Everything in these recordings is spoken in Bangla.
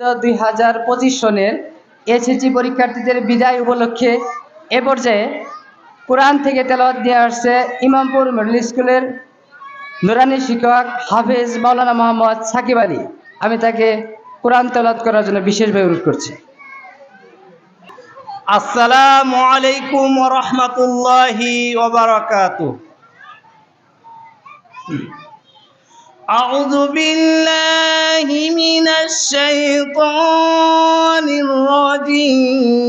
2025 সনের এসএসসি পরীক্ষার্থীদের বিদায় উপলক্ষে এ পর্যায়ে কোরআন থেকে তেলাওয়াত দিয়ে আসছে ইমামপুর মিডল স্কুলের নুরানি শিক্ষক হাফেজ মাওলানা মোহাম্মদ সাকিব আলী। আমি তাকে কোরআন তেলাওয়াত করার জন্য বিশেষভাবে অনুরোধ করছি। আসসালামু আলাইকুম ওয়া রাহমাতুল্লাহি ওয়া বারাকাতুহু। আউযু বিল্লাহি মিনাশ শাইতানির রাজীম।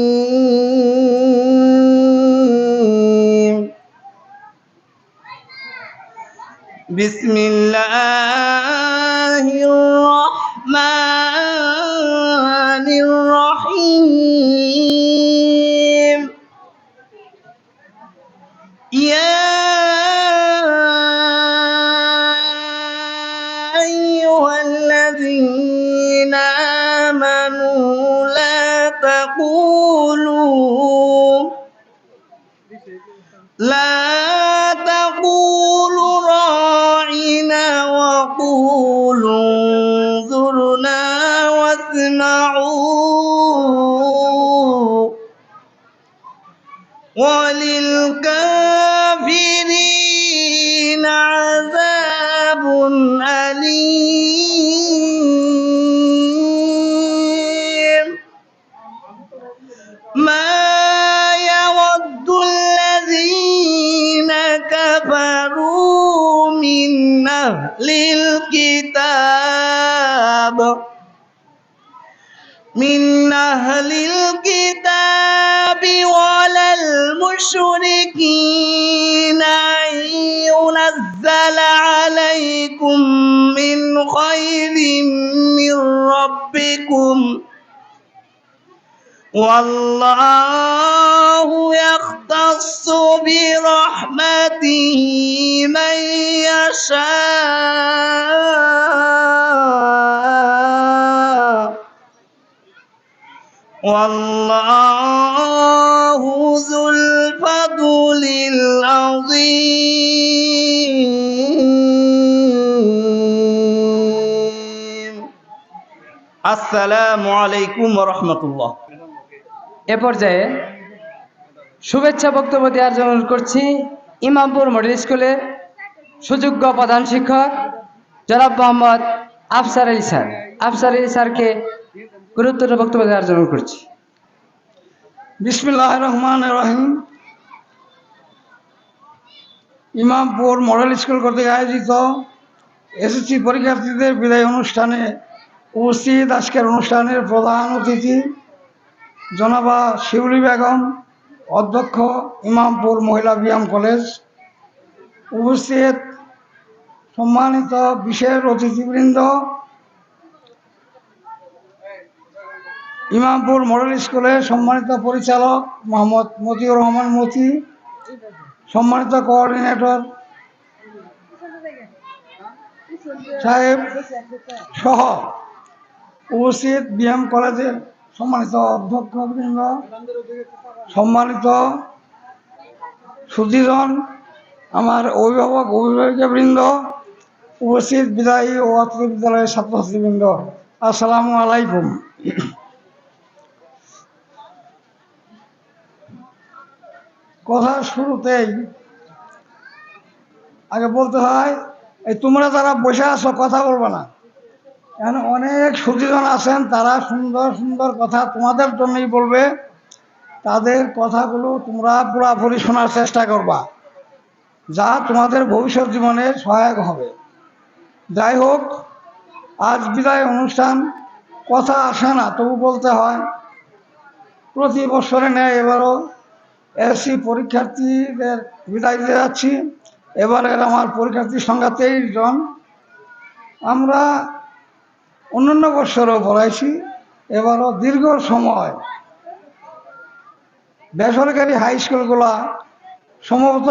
বিসমিল্লাহির রাহমানির রাহিম। ইয়া আইয়ুহাল্লাযীনা আমানু লা তাকুলু রা'িনা ওয়া কুলু যুরনা ওয়াসমা'ু ওয়ালিল কাফিরিনা আযাবুন আলীম। মা كفروا من أهل الكتاب ولا المشركين أن ينزل عليكم من خير من ربكم والله يختص برحمته من يشاء والله ذو الفضل العظيم। السلام عليكم ورحمة الله। এ পর্যায়ে শুভেচ্ছা বক্তব্য দেওয়ার জন্য অনুরোধ করছি ইমামপুর মডেল স্কুলের সুযোগ্য প্রধান শিক্ষক জনাব মোহাম্মদ আফসার আলী স্যার। আফসার আলী স্যারকে গুরুত্বপূর্ণ বক্তব্য দেওয়ার জন্য অনুরোধ করছি। বিসমিল্লাহির রহমানির রহিম। ইমামপুর মডেল স্কুল কর্তৃক আয়োজিত এসএসসি পরীক্ষার্থীদের বিদায় অনুষ্ঠানে উপস্থিত আজকের অনুষ্ঠানের প্রধান অতিথি জনাবা শিউলি বেগম, অধ্যক্ষ ইমামপুর মহিলা বিএম কলেজ, উপস্থিত সম্মানিত বিশেষ অতিথিবৃন্দ, ইমামপুর মডেল স্কুলের সম্মানিত পরিচালক মোহাম্মদ মতিউর রহমান মতি, সম্মানিত কোঅর্ডিনেটর সাহেব সহ উপস্থিত বিএম কলেজের সম্মানিত অধ্যক্ষবৃন্দ, সম্মানিত সুধীজন, আমার অভিভাবকবৃন্দ, উপস্থিত বিদায়ী ও অত্র বিদ্যালয়ের ছাত্রছাত্রীবৃন্দ, আসসালামু আলাইকুম। কথা শুরুতেই আগে বলতে হয়, এই তোমরা যারা বসে আছো কথা বলবে না, এখানে অনেক সুধীজন আছেন, তারা সুন্দর সুন্দর কথা তোমাদের জন্যই বলবে। তাদের কথাগুলো তোমরা পুরোপুরি শোনার চেষ্টা করবা, যা তোমাদের ভবিষ্যৎ জীবনে সহায়ক হবে। যাই হোক, আজ বিদায় অনুষ্ঠান, কথা আসে না তবু বলতে হয়। প্রতি বছরে নেয় এবারও এসএসসি পরীক্ষার্থীদের বিদায় দিতে যাচ্ছি। এবারের আমার পরীক্ষার্থীর সংখ্যা 23 জন। আমরা অন্যান্য বছরও পড়াইছি, এবারও দীর্ঘ সময় বেসরকারি হাই স্কুলগুলা সম্ভবত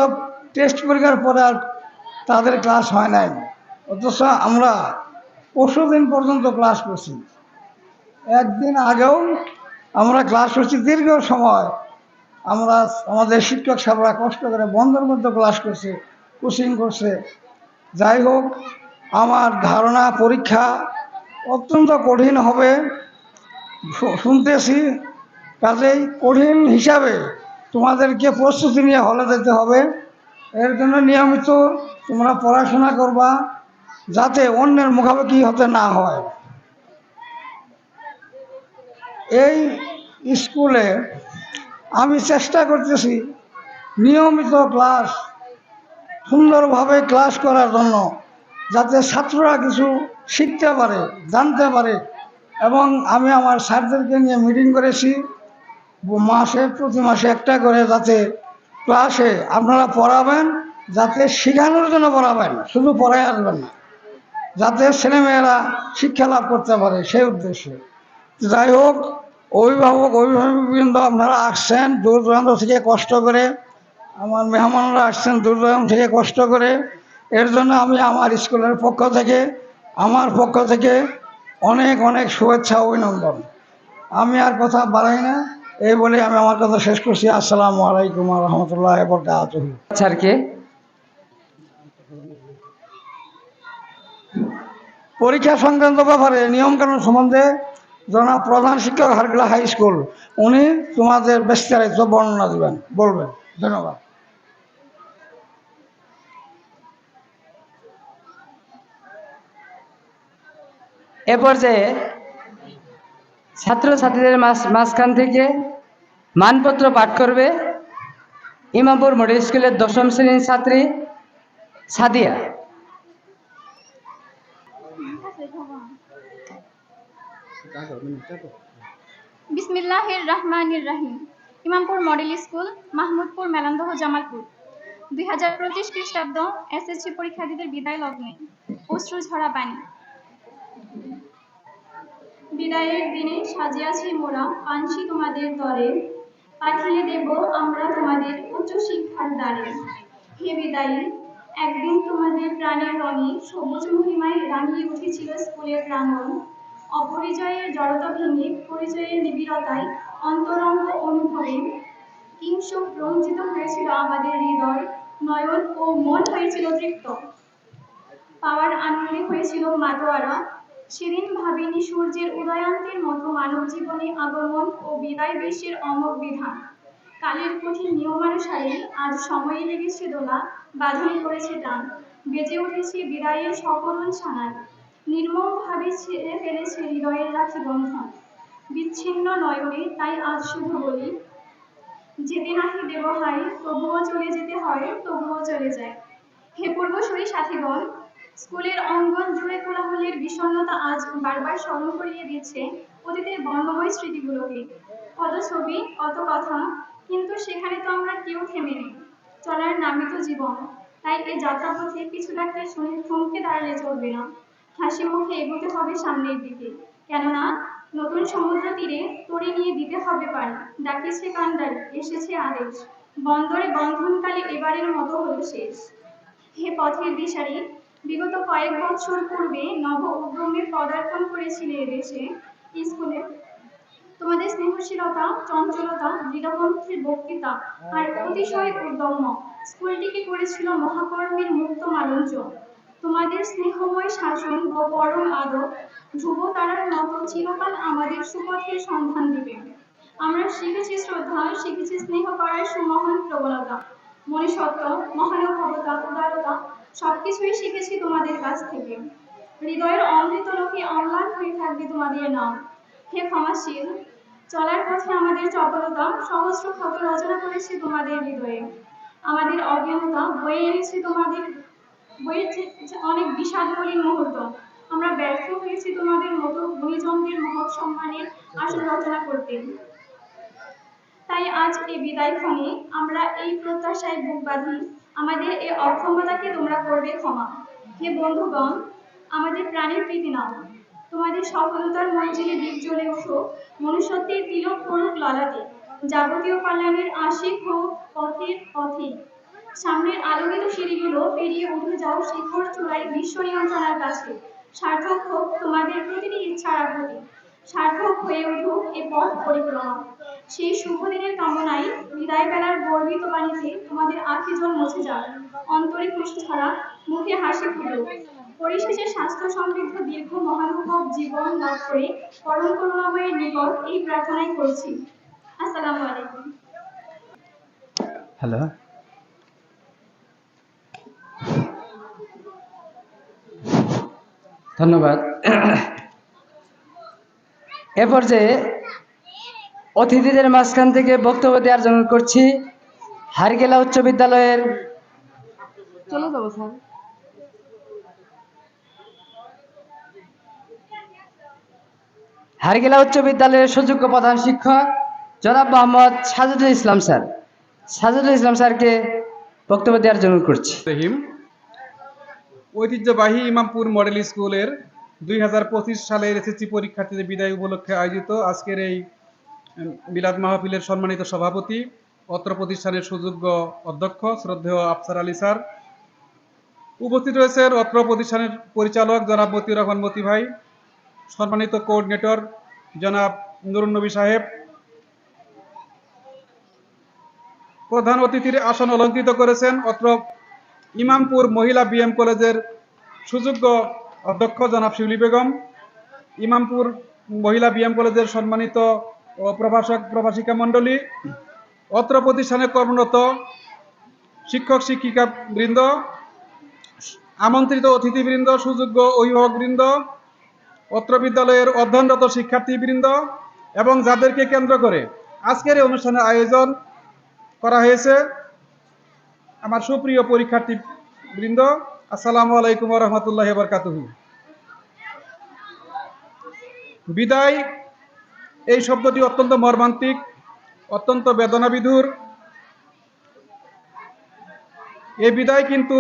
টেস্ট পরীক্ষার পরে আর তাদের ক্লাস হয় নাই, অথচ আমরা পরশুদিন পর্যন্ত ক্লাস করছি। একদিন আগেও আমরা ক্লাস করছি দীর্ঘ সময়। আমরা আমাদের শিক্ষক সাহেবরা কষ্ট করে বন্ধের মধ্যে ক্লাস করছে, কোচিং করছে। যাই হোক, আমার ধারণা পরীক্ষা অত্যন্ত কঠিন হবে। শুনতেছি, কাজেই কঠিন হিসাবে তোমাদেরকে প্রস্তুতি নিয়ে হলে যেতে হবে। এর জন্য নিয়মিত তোমরা পড়াশোনা করবা, যাতে অন্যের মুখামুখি হতে না হয়। এই স্কুলে আমি চেষ্টা করতেছি নিয়মিত ক্লাস, সুন্দরভাবে ক্লাস করার জন্য, যাতে ছাত্ররা কিছু শিখতে পারে, জানতে পারে। এবং আমি আমার স্যারদেরকে নিয়ে মিটিং করেছি, প্রতি মাসে একটা করে, যাতে ক্লাসে আপনারা পড়াবেন, যাতে শেখানোর জন্য পড়াবেন, শুধু পড়ায় আসবেন না, যাতে ছেলেমেয়েরা শিক্ষা লাভ করতে পারে, সেই উদ্দেশ্যে। যাই হোক, অভিভাবকবৃন্দ আপনারা আসছেন দূর দূরান্ত থেকে কষ্ট করে, আমার মেহমানরা আসছেন দূর দূরান্ত থেকে কষ্ট করে। এর জন্য আমি আমার স্কুলের পক্ষ থেকে অনেক অনেক শুভেচ্ছা, অভিনন্দন। আমি আর কথা বাড়াই না, এই বলে আমি আমার কথা শেষ করছি। আসসালামু আলাইকুম ওয়া রাহমাতুল্লাহি ওয়া বারাকাতুহু। স্যারকে পরীক্ষা সংক্রান্ত ব্যাপারে নিয়মকানুন সম্বন্ধে জনাব প্রধান শিক্ষক হারগুলা হাই স্কুল, উনি তোমাদের বিস্তারিত বর্ণনা বলবেন। ধন্যবাদ। এ পর্যায়ে ছাত্রছাত্রীদের মাঝখান থেকে মানপত্র পাঠ করবে ইমামপুর মডেল স্কুলের ১০ম শ্রেণীর ছাত্রী সাদিয়া। বিসমিল্লাহির রহমানির রহিম। ইমামপুর মডেল স্কুল, মাহমুদপুর, মেলান্দহ, জামালপুর। 2025 খ্রিস্টাব্দ এসএসসি পরীক্ষার্থীদের বিদায় লগ্নে অশ্রু ঝরা বাণী। বিদায়ের দিনে সাজিয়াছি মোরা পানসি তোমাদের দরে, পাঠিয়ে দেব আমরা তোমাদের উচ্চ শিক্ষার দ্বারে। হে বিদায়ী, একদিন তোমাদের প্রাণের রঙে সবুজ মহিমায় রাঙিয়ে উঠেছিল স্কুলের প্রাঙ্গণ। অপরিচয়ের জড়তা ভেঙে পরিচয়ের নিবিড়তায় অন্তরঙ্গ অনুভবে কিংসুক রঞ্জিত হয়েছিল আমাদের হৃদয়, নয়ন ও মন হয়েছিল তৃপ্ত। পাওয়ার আনন্দে হয়েছিল মাতোয়ারা। সেদিন ভাবিনি সূর্যের উদয়ান্তের মতো মানব জীবনে আগমন ও বিদায় বিশ্বের অমোঘ বিধান। কালের কঠিন নিয়মানুসারে আজ সময়ে লেগেছে দোলা, বাঁধন করেছে টান, বেজে উঠেছে বিদায়ের সকরুণ সানাই। নির্মমভাবে ছেড়ে ফেলেছে হৃদয়ের রাখি বন্ধন। বিচ্ছিন্ন নয়নে তাই আজ শুধু বলি, যেতে নাহি দেব হাই, তবুও চলে যেতে হয়, তবুও চলে যায়। হে পূর্বসূরি সাথীগণ, স্কুলের অঙ্গন জুড়ে কোলাহলের বিষণ্ণতা আজ বারবার স্মরণ করিয়ে দিচ্ছে অতীতের বর্ণময় স্মৃতিগুলোকে। কত ছবি, কত কথা, কিন্তু সেখানে তো আমরা কেউ থেমে নেই। চলার নামই তো জীবন, তাই এই যাত্রাপথে পিছু ডাকতে থমকে দাঁড়ালে চলবে না। হাসি মুখে এগোতে হবে সামনের দিকে, কেননা নতুন সমুদ্র তীরে তরি নিয়ে দিতে হবে পাড়ি। ডাকিছে কান্ডারি, এসেছে আদেশ, বন্দরে বন্ধনকালে এবারের মতো হলো শেষ। হে পথের দিশারি, বিগত কয়েক বছর পূর্বে নব উদ্যমে পদার্পণ করেছিলে এদেশে। স্কুলে তোমাদের স্নেহশীলতা, চঞ্চলতা, দৃঢ়কণ্ঠের বক্তৃতা আর অতিশয় উদ্যম স্কুলটিকে করেছিল মহাকর্মের মুক্ত মালঞ্চ। তোমাদের স্নেহময় শাসন ও পরম আদর ধ্রুব তারার মতো চিরকাল আমাদের সুপথের সন্ধান দিবে। আমরা শিখেছি শ্রদ্ধা, শিখেছি স্নেহ করার সুমহান প্রবলতা, মনুষ্যত্ব, মহানুভবতা, উদারতা সবকিছুই শিখেছি তোমাদের কাছ থেকে। হৃদয়ের অমৃত লোকে অম্লান হয়ে থাকবে তোমাদের নাম। হে ক্ষমাশীল, চলার পথে আমাদের চপলতা সহস্র ক্ষত রচনা করেছে তোমাদের হৃদয়ে। আমাদের অজ্ঞানতা বয়ে এনেছে অনেক বিষাদমলিন মুহূর্ত। আমরা ব্যর্থ হয়েছি তোমাদের মতো গুণীজনদের মহৎ সম্মানের আসল রচনা করতে। তাই আজ এই বিদায় ক্ষণে আমরা এই প্রত্যাশায় বুক বাঁধি, আমাদের এই অক্ষমতাকে তোমরা করবে ক্ষমা। হে বন্ধুগণ, আমাদের প্রাণের প্রীতি নাও। তোমাদের সফলতার মঞ্জিলে দ্বীপ জ্বলে উঠুক, মনুষ্যত্বের তিলক পড়ুক ললাটে, যাবতীয় কল্যাণের আশিক হোক পথের পথে। সামনের আলোকিত সিঁড়িগুলো পেরিয়ে উঠে যাও শিখর চূড়ায় বিশ্ব নিয়ন্ত্রণার কাছে। সার্থক হোক তোমাদের প্রতিটি ইচ্ছার আঘাতে, সার্থক হয়ে উঠুক এ পথ পরিক্রমা। সেই শুভ দিনের কামনায় বিদায় বেলার গর্বিত বাণীতে তোমাদের আঁখি জল মুছে যাক, অন্তরে খুশি ছড়া, মুখে হাসি ফুটুক। পরিশেষে স্বাস্থ্য সমৃদ্ধ দীর্ঘ মহানুভব জীবন লাভ করে পরম করুণাময়ের নিকট এই প্রার্থনাই করছি। আসসালামু আলাইকুম। হ্যালো, ধন্যবাদ। এ পর্যায়ে অতিথিদের মাঝখান থেকে বক্তব্য দেওয়ার জন্য করছি হারগেলা উচ্চ বিদ্যালয়ের চলে যাবো স্যার হারগেলা উচ্চ বিদ্যালয়ের সুযোগ্য প্রধান শিক্ষক জনাব মোহাম্মদ সাজুদুল ইসলাম স্যার। সাজুদুল ইসলাম স্যারকে বক্তব্য দেওয়ার জন্য করছি। রহিম। ঐতিহ্যবাহী ইমামপুর মডেল স্কুলের 2025 সালের এসএসসি পরীক্ষার্থীদের বিদায় উপলক্ষে আয়োজিত আজকের এই মিলাদ মাহফিলের সম্মানিত সভাপতি, অত্র প্রতিষ্ঠানের সুযোগ্য অধ্যক্ষ শ্রদ্ধেয় আফসার আলী স্যার, উপস্থিত রয়েছেন অত্র প্রতিষ্ঠানের পরিচালক জনাব মতিউর রহমান মতি ভাই, সম্মানিত কোঅর্ডিনেটর জনাব নুরুন নবী সাহেব, প্রধান অতিথির আসন অলঙ্কৃত করেছেন অত্র ইমামপুর মহিলা বিএম কলেজের সুযোগ্য অধ্যক্ষ জনাব শিউলি বেগম, ইমামপুর মহিলা বিএম কলেজের সম্মানিত প্রভাষক প্রভাষিকা মণ্ডলী, অত্র প্রতিষ্ঠানে কর্মরত শিক্ষক শিক্ষিকা বৃন্দ, আমন্ত্রিত অতিথিবৃন্দ, সুযোগ্য অভিভাবকবৃন্দ, অত্র বিদ্যালয়ের অধ্যয়নরত শিক্ষার্থীবৃন্দ এবং যাদেরকে কেন্দ্র করে আজকের এই অনুষ্ঠানের আয়োজন করা হয়েছে, আমার সুপ্রিয় পরীক্ষার্থী বৃন্দ, আসসালামু আলাইকুম ওয়া রাহমাতুল্লাহি ওয়া বারাকাতুহু। বিদায় এই শব্দটি অত্যন্ত মর্মান্তিক, অত্যন্ত বেদনাবিধুর। এই বিদায় কিন্তু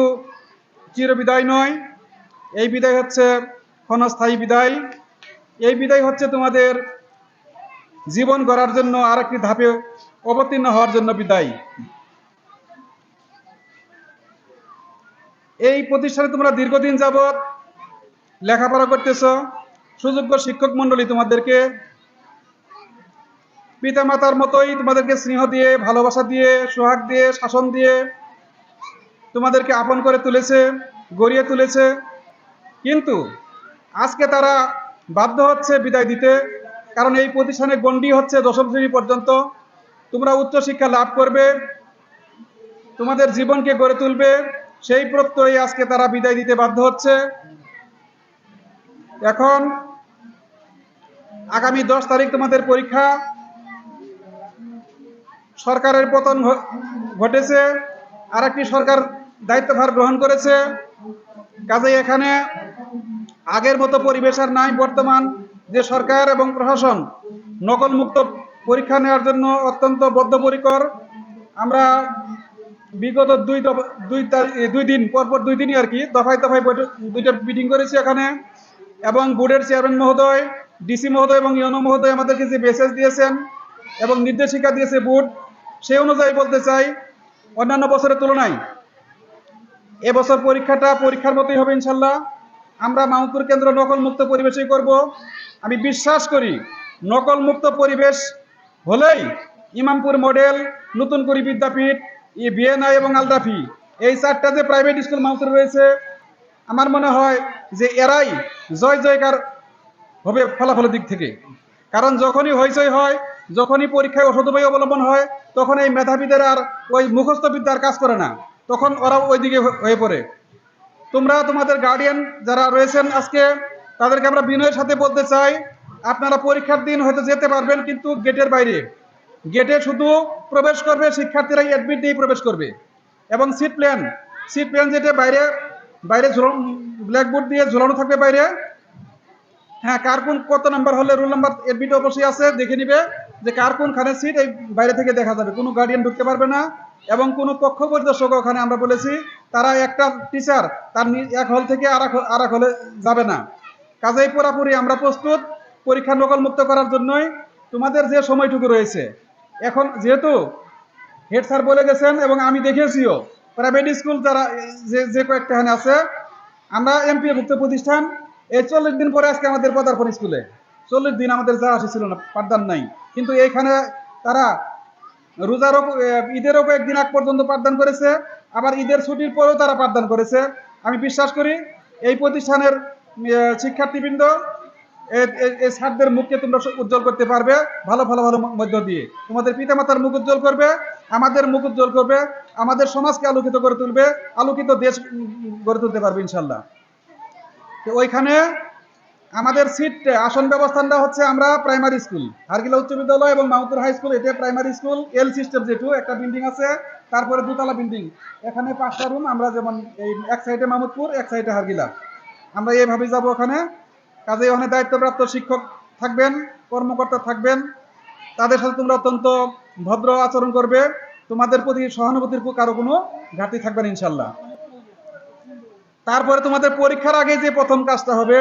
চিরবিদায় নয়, এই বিদায় হচ্ছে ক্ষণস্থায়ী বিদায়। এই বিদায় হচ্ছে তোমাদের জীবন গড়ার জন্য আরেকটি ধাপে অবতীর্ণ হওয়ার জন্য বিদায়। এই প্রতিষ্ঠানে তোমরা দীর্ঘদিন যাবৎ লেখাপড়া করতেছ, সুযোগ্য শিক্ষক মণ্ডলী তোমাদেরকে পিতামাতার মতোই তোমাদেরকে স্নেহ দিয়ে, ভালোবাসা দিয়ে, সোহাগ দিয়ে, শাসন দিয়ে তোমাদেরকে আপন করে তুলেছে, গড়িয়ে তুলেছে। কিন্তু আজকে তারা বাধ্য হচ্ছে বিদায় দিতে, কারণ এই প্রতিষ্ঠানে গণ্ডি হচ্ছে 10ম শ্রেণী পর্যন্ত। তোমরা উচ্চশিক্ষা লাভ করবে, তোমাদের জীবনকে গড়ে তুলবে, সেই প্রত্যয়ে আজকে তারা বিদায় দিতে বাধ্য হচ্ছে। এখন আগামী 10 তারিখ তোমাদের পরীক্ষা। সরকারের পতন ঘটেছে, আর একটি সরকার দায়িত্বভার গ্রহণ করেছে। কাজেই এখানে আগের মতো পরিবেশ আর নাই। বর্তমান যে সরকার এবং প্রশাসন নকল মুক্ত পরীক্ষা নেওয়ার জন্য অত্যন্ত বদ্ধপরিকর। আমরা বিগত দুই দিন পরপর 2 দিনই আর কি দফায় দফায় 2টা মিটিং করেছি এখানে, এবং বোর্ডের চেয়ারম্যান মহোদয়, ডিসি মহোদয় এবং ইউনো মহোদয় আমাদেরকে যে মেসেজ দিয়েছেন এবং নির্দেশিকা দিয়েছে বোর্ড, সেই অনুযায়ী বলতে চাই, অন্যান্য বছরের তুলনায় এবছর পরীক্ষাটা পরীক্ষার মতোই হবে ইনশাল্লাহ। আমরা মাহমুদপুর কেন্দ্র নকল মুক্ত পরিবেশই করব। আমি বিশ্বাস করি নকল মুক্ত পরিবেশ হলেই ইমামপুর মডেল, নতুন করি বিদ্যাপীঠ, বিএনআই এবং আলরাফি, এই 4টা যে প্রাইভেট স্কুল মাহমুদপুরে রয়েছে, আমার মনে হয় যে এরাই জয় জয়কার হবে ফলাফলের দিক থেকে। কারণ যখনই হইচই হয়, যখনই পরীক্ষায় অসৎ-উপায় অবলম্বন হয়, তখন এই মেধাবীদের আর ওই মুখস্থ বিদ্যার কাজ করে না, তখন ওরা ওই দিকে হয়ে পড়ে। তোমরা তোমাদের গার্ডিয়ান যারা রয়েছেন আজকে, তাদেরকে আমরা বিনয়ের সাথে বলতে চাই, আপনারা পরীক্ষার দিন হয়তো যেতে পারবেন, কিন্তু গেটের বাইরে, গেটে শুধু প্রবেশ করবে শিক্ষার্থীরা, অ্যাডমিট দিয়ে প্রবেশ করবে। এবং সিট প্ল্যান যেটা বাইরে ব্ল্যাকবোর্ড দিয়ে ঝোলানো থাকবে বাইরে। হ্যাঁ, কার কোন কত নাম্বার হলে রোল নাম্বার অ্যাডমিট অবশ্যই আছে, দেখে নিবে যে কার কোনখানে সিট, এই বাইরে থেকে দেখা যাবে। কোনো গার্ডিয়ান ঢুকতে পারবে না, এবং কোনো পক্ষ পরিদর্শক ওখানে আমরা বলেছি তারা একটা টিচার তার এক হল থেকে আর এক হলে যাবে না। কাজেই পুরাপুরি আমরা প্রস্তুত পরীক্ষা নকল মুক্ত করার জন্যই। তোমাদের যে সময়টুকু রয়েছে এখন, যেহেতু হেড স্যার বলে গেছেন এবং আমি দেখেছিও প্রাইভেট স্কুল যারা যে কয়েকটা এখানে আছে, আমরা এমপিওভুক্ত প্রতিষ্ঠান, এই 40 দিন পরে আজকে আমাদের পদার্পণ স্কুলে। 40 দিন আমাদের যা আসে ছিল না, পাঠদান নাই, কিন্তু এইখানে তারা ঈদেরও কয়েকদিন আগ পর্যন্ত পাঠদান করেছে, আবার ঈদের ছুটির পরেও তারা পাঠদান করেছে। আমি বিশ্বাস করি এই প্রতিষ্ঠানের শিক্ষার্থীবৃন্দ এই ছাত্রদের মুখকে তোমরা উজ্জ্বল করতে পারবে ভালো মধ্য দিয়ে। তোমাদের পিতামাতার মুখ উজ্জ্বল করবে, আমাদের মুখ উজ্জ্বল করবে, আমাদের সমাজকে আলোকিত করে তুলবে, আলোকিত দেশ গড়ে তুলতে পারবে ইনশাল্লাহ। তো ওইখানে আমাদের সিট আসন ব্যবস্থানটা হচ্ছে আমরা প্রাইমারি স্কুল হারগিলা উচ্চ বিদ্যালয় এবং মাহমুদপুর হাই স্কুল, এটা প্রাইমারি স্কুল এল সিস্টেম যেটু একটা বিল্ডিং আছে, তারপরে দুতলা বিল্ডিং, এখানে 5টা রুম। আমরা যেমন এই এক সাইডে মাহমুদপুর, এক সাইডে হারগিলা, আমরা এইভাবেই যাব ওখানে। কাজে ওখানে দায়িত্বপ্রাপ্ত শিক্ষক থাকবেন, কর্মকর্তা থাকবেন, তাদের সাথে তোমরা অত্যন্ত ভদ্র আচরণ করবে, তোমাদের প্রতি সহানুভূতির কারো কোনো ঘাটতি থাকবে না ইনশাল্লাহ। তারপরে তোমাদের পরীক্ষার আগে যে প্রথম কাজটা হবে,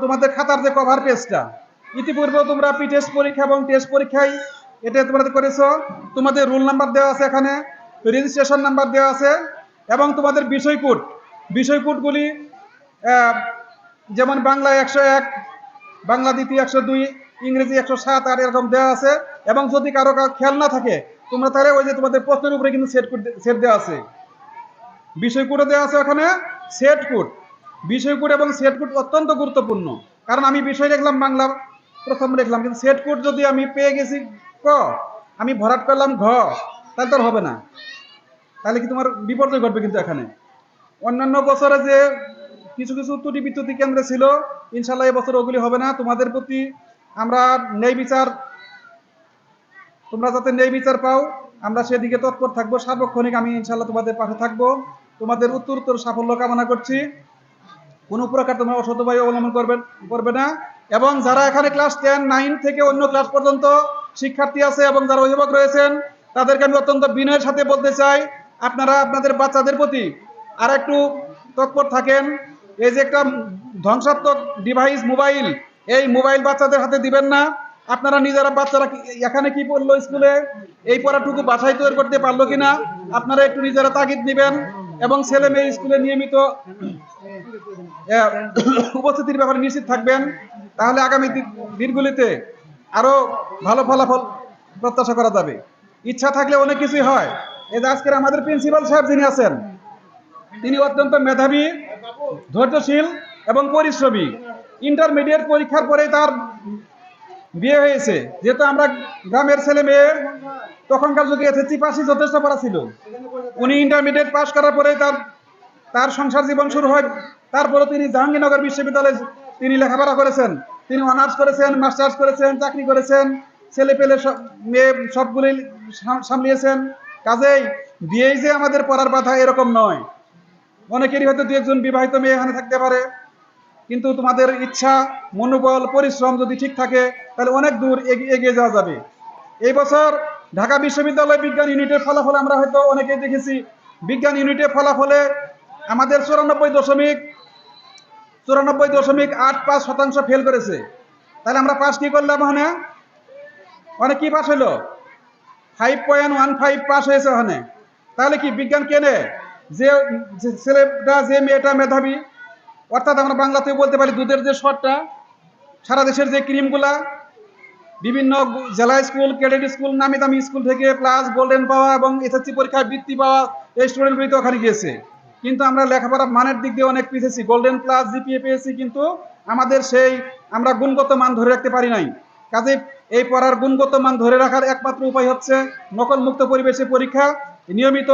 তোমাদের খাতার যে কভার পেজটা, ইতিপূর্বে তোমরা প্রি টেস্ট পরীক্ষা এবং টেস্ট পরীক্ষায় এটা তোমরা করেছো, তোমাদের রোল নাম্বার দেওয়া আছে, এখানে রেজিস্ট্রেশন নাম্বার দেওয়া আছে, এবং তোমাদের বিষয়কোডগুলি যেমন বাংলা 101, বাংলা দ্বিতীয় 102, ইংরেজি 107 আর এরকম দেওয়া আছে। এবং যদি কারো খেয়াল না থাকে তোমরা তাহলে ওই যে তোমাদের প্রশ্নের উপরে কিন্তু সেট দেওয়া আছে, বিষয় কোডও দেওয়া আছে ওখানে, সেট কোড। বিষয় কোড এবং সেট কোড অত্যন্ত গুরুত্বপূর্ণ, কারণ আমি বিষয় লিখলাম বাংলা প্রথম লিখলাম, কিন্তু সেট কোড যদি আমি পেয়ে গেছি ক, আমি ভরাট করলাম ঘ, তাহলে তো হবে না, তাহলে কি তোমার বিপর্যয় ঘটবে। কিন্তু এখানে অন্যান্য বছরে যে কিছু ত্রুটি বিচ্যুতি কেন্দ্রে ছিল, ইনশাল্লাহ এবছর ওগুলি হবে না। তোমাদের প্রতি আমরা ন্যায় বিচার, তোমরা যাতে ন্যায় বিচার পাও, আমরা সেদিকে তৎপর থাকবো সার্বক্ষণিক। আমি ইনশাল্লাহ তোমাদের পাশে থাকবো, তোমাদের উত্তর সাফল্য কামনা করছি। কোনো প্রকার তোমরা অসৎ উপায় অবলম্বন করবে না। এবং যারা এখানে ক্লাস 10, 9 থেকে অন্য ক্লাস পর্যন্ত শিক্ষার্থী আছে এবং যারা অভিভাবক রয়েছেন, তাদেরকে আমি অত্যন্ত বিনয়ের সাথে বলতে চাই, আপনারা আপনাদের বাচ্চাদের প্রতি আর একটু তৎপর থাকেন। এই যে একটা ধ্বংসাত্মক ডিভাইস মোবাইল, এই মোবাইল বাচ্চাদের হাতে দিবেন না। আপনারা নিজেরা বাচ্চারা এখানে কি পড়লো, স্কুলে এই পড়াটুকু বাসায় তৈরি করতে পারলো কিনা, আপনারা একটু নিজেরা তাগিদ দিবেন এবং ছেলে মেয়ে স্কুলে নিয়মিত উপস্থিতির ব্যাপারে নিশ্চিত থাকবেন। তাহলে আগামী দিনগুলিতে আরো ভালো ফলাফল প্রত্যাশা করা যাবে। ইচ্ছা থাকলে অনেক কিছুই হয়। এই যে আজকের আমাদের প্রিন্সিপাল সাহেব যিনি আছেন, তিনি অত্যন্ত মেধাবী, ধৈর্যশীল এবং পরিশ্রমী। ইন্টারমিডিয়েট পরীক্ষার পরে তার বিয়ে হয়েছে। যেহেতু আমরা গ্রামের ছেলে মেয়ে, তখনকার যুগে এসএসসি পাসই যথেষ্ট পড়া ছিল। উনি ইন্টারমিডিয়েট পাস করার পরে তার সংসার জীবন শুরু হয়। তারপরে তিনি জাহাঙ্গীরনগর বিশ্ববিদ্যালয়ে তিনি লেখাপড়া করেছেন, তিনি অনার্স করেছেন, মাস্টার্স করেছেন, চাকরি করেছেন, ছেলে পেলে মেয়ে সবগুলি সামলিয়েছেন। কাজেই বিয়েই যে আমাদের পড়ার বাধা এরকম নয়। অনেকেরই হয়তো 2-1 বিবাহিত মেয়ে এখানে থাকতে পারে, কিন্তু তোমাদের ইচ্ছা, মনোবল, পরিশ্রম যদি ঠিক থাকে তাহলে অনেক দূর এগিয়ে যাওয়া যাবে। এই বছর ঢাকা বিশ্ববিদ্যালয় বিজ্ঞান ইউনিটের ফলাফল আমরা হয়তো অনেকেই দেখেছি। বিজ্ঞান ইউনিটের ফলাফলে আমাদের 94.85% ফেল করেছে। তাহলে আমরা পাস কি করলাম? ওখানে অনেক কি পাস হইলো, 5.15 পাস হয়েছে ওখানে। তাহলে কি বিজ্ঞান কেনে? যে ছেলেটা, যে মেয়েটা মেধাবী, অর্থাৎ আমরা বাংলাতেও বলতে পারি দুধের যে শটটা, সারা দেশের যে ক্রিমগুলা, বিভিন্ন জেলা স্কুল, ক্যাডেট স্কুল, নামি দামি স্কুল থেকে প্লাস গোল্ডেন পাওয়া এবং এসএসসি পরীক্ষায় বৃত্তি পাওয়া এই স্টুডেন্টগুলি তো ওখানে গিয়েছে। কিন্তু আমরা লেখাপড়ার মানের দিক দিয়ে অনেক পিছিয়েছি। গোল্ডেন প্লাস জিপিএ পেয়েছি, কিন্তু আমাদের সেই আমরা গুণগত মান ধরে রাখতে পারি নাই। কাজে এই পড়ার গুণগত মান ধরে রাখার একমাত্র উপায় হচ্ছে নকল মুক্ত পরিবেশে পরীক্ষা। নিয়মিত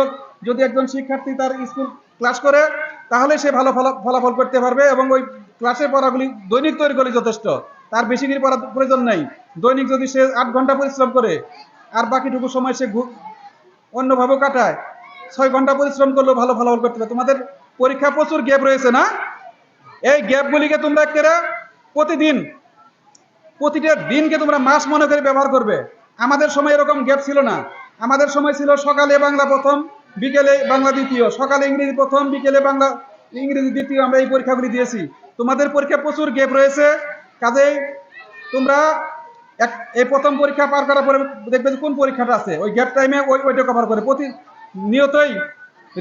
যদি একজন শিক্ষার্থী তার স্কুল ক্লাস করে, তাহলে সে ভালো ফলাফল করতে পারবে। এবং ওই ক্লাসের পড়াগুলি দৈনিক তৈরি করলে যথেষ্ট, তার বেশি দিন পড়ার প্রয়োজন নেই। দৈনিক যদি সে 8 ঘন্টা পরিশ্রম করে আর বাকিটুকু সময় সে অন্যভাবে কাটায়, 6 ঘন্টা পরিশ্রম করলেও ভালো ফলাফল করতে পারে। তোমাদের পরীক্ষা প্রচুর গ্যাপ রয়েছে না? এই গ্যাপগুলিকে তোমরা প্রতিটা দিনকে তোমরা মাস মনে করে ব্যবহার করবে। আমাদের সময় এরকম গ্যাপ ছিল না। আমাদের সময় ছিল সকালে বাংলা প্রথম, বিকেলে বাংলা দ্বিতীয়, সকালে ইংরেজি প্রথম, বিকেলে বাংলা ইংরেজি দ্বিতীয়। আমরা এই পরীক্ষাগুলি দিয়েছি। তোমাদের পরীক্ষা প্রচুর গ্যাপ রয়েছে। কাজেই তোমরা এই প্রথম পরীক্ষা পার করার পরে দেখবে যে কোন পরীক্ষাটা আছে, ওই গ্যাপ টাইমে ওইটা কভার করে প্রতিনিয়তই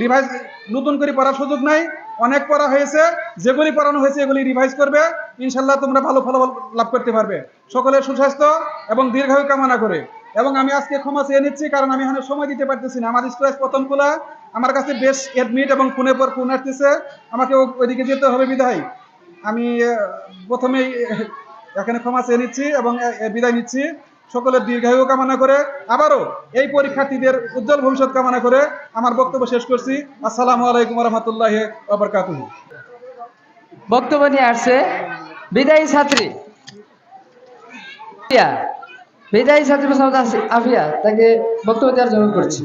রিভাইজ, নতুন করে পড়ার সুযোগ নাই। অনেক পড়া হয়েছে, যেগুলি পড়ানো হয়েছে এগুলি রিভাইজ করবে। ইনশাল্লাহ তোমরা ভালো ফলাফল লাভ করতে পারবে। সকলের সুস্বাস্থ্য এবং দীর্ঘায়ু কামনা করে এবং আমি আজকে ক্ষমা চেয়ে নিচ্ছি, কারণ আমি এখানে সময় দিতে পারতেছি না। আমার স্ট্রেস প্রথম খোলা, আমার কাছে বেশ অ্যাডমিট এবং ফোনের পর ফোন আসতেছে, আমাকে ওইদিকে যেতে হবে বিধায় আমি প্রথমেই এখানে ক্ষমা চেয়ে নিচ্ছি এবং বিদায় নিচ্ছি। সকলের দীর্ঘায়ু কামনা করে আবারও এই পরীক্ষার্থীদের উজ্জ্বল ভবিষ্যৎ কামনা করে আমার বক্তব্য শেষ করছি। আসসালামু আলাইকুম রহমতুল্লাহ ওয়া বক্তব্য নিয়ে আসছে বিদায়ী ছাত্রী আফিয়া। বিদায়ী ছাত্রী মোসাম্মদ আফিয়া, তাকে বক্তব্য দেওয়ার জন্য করছি।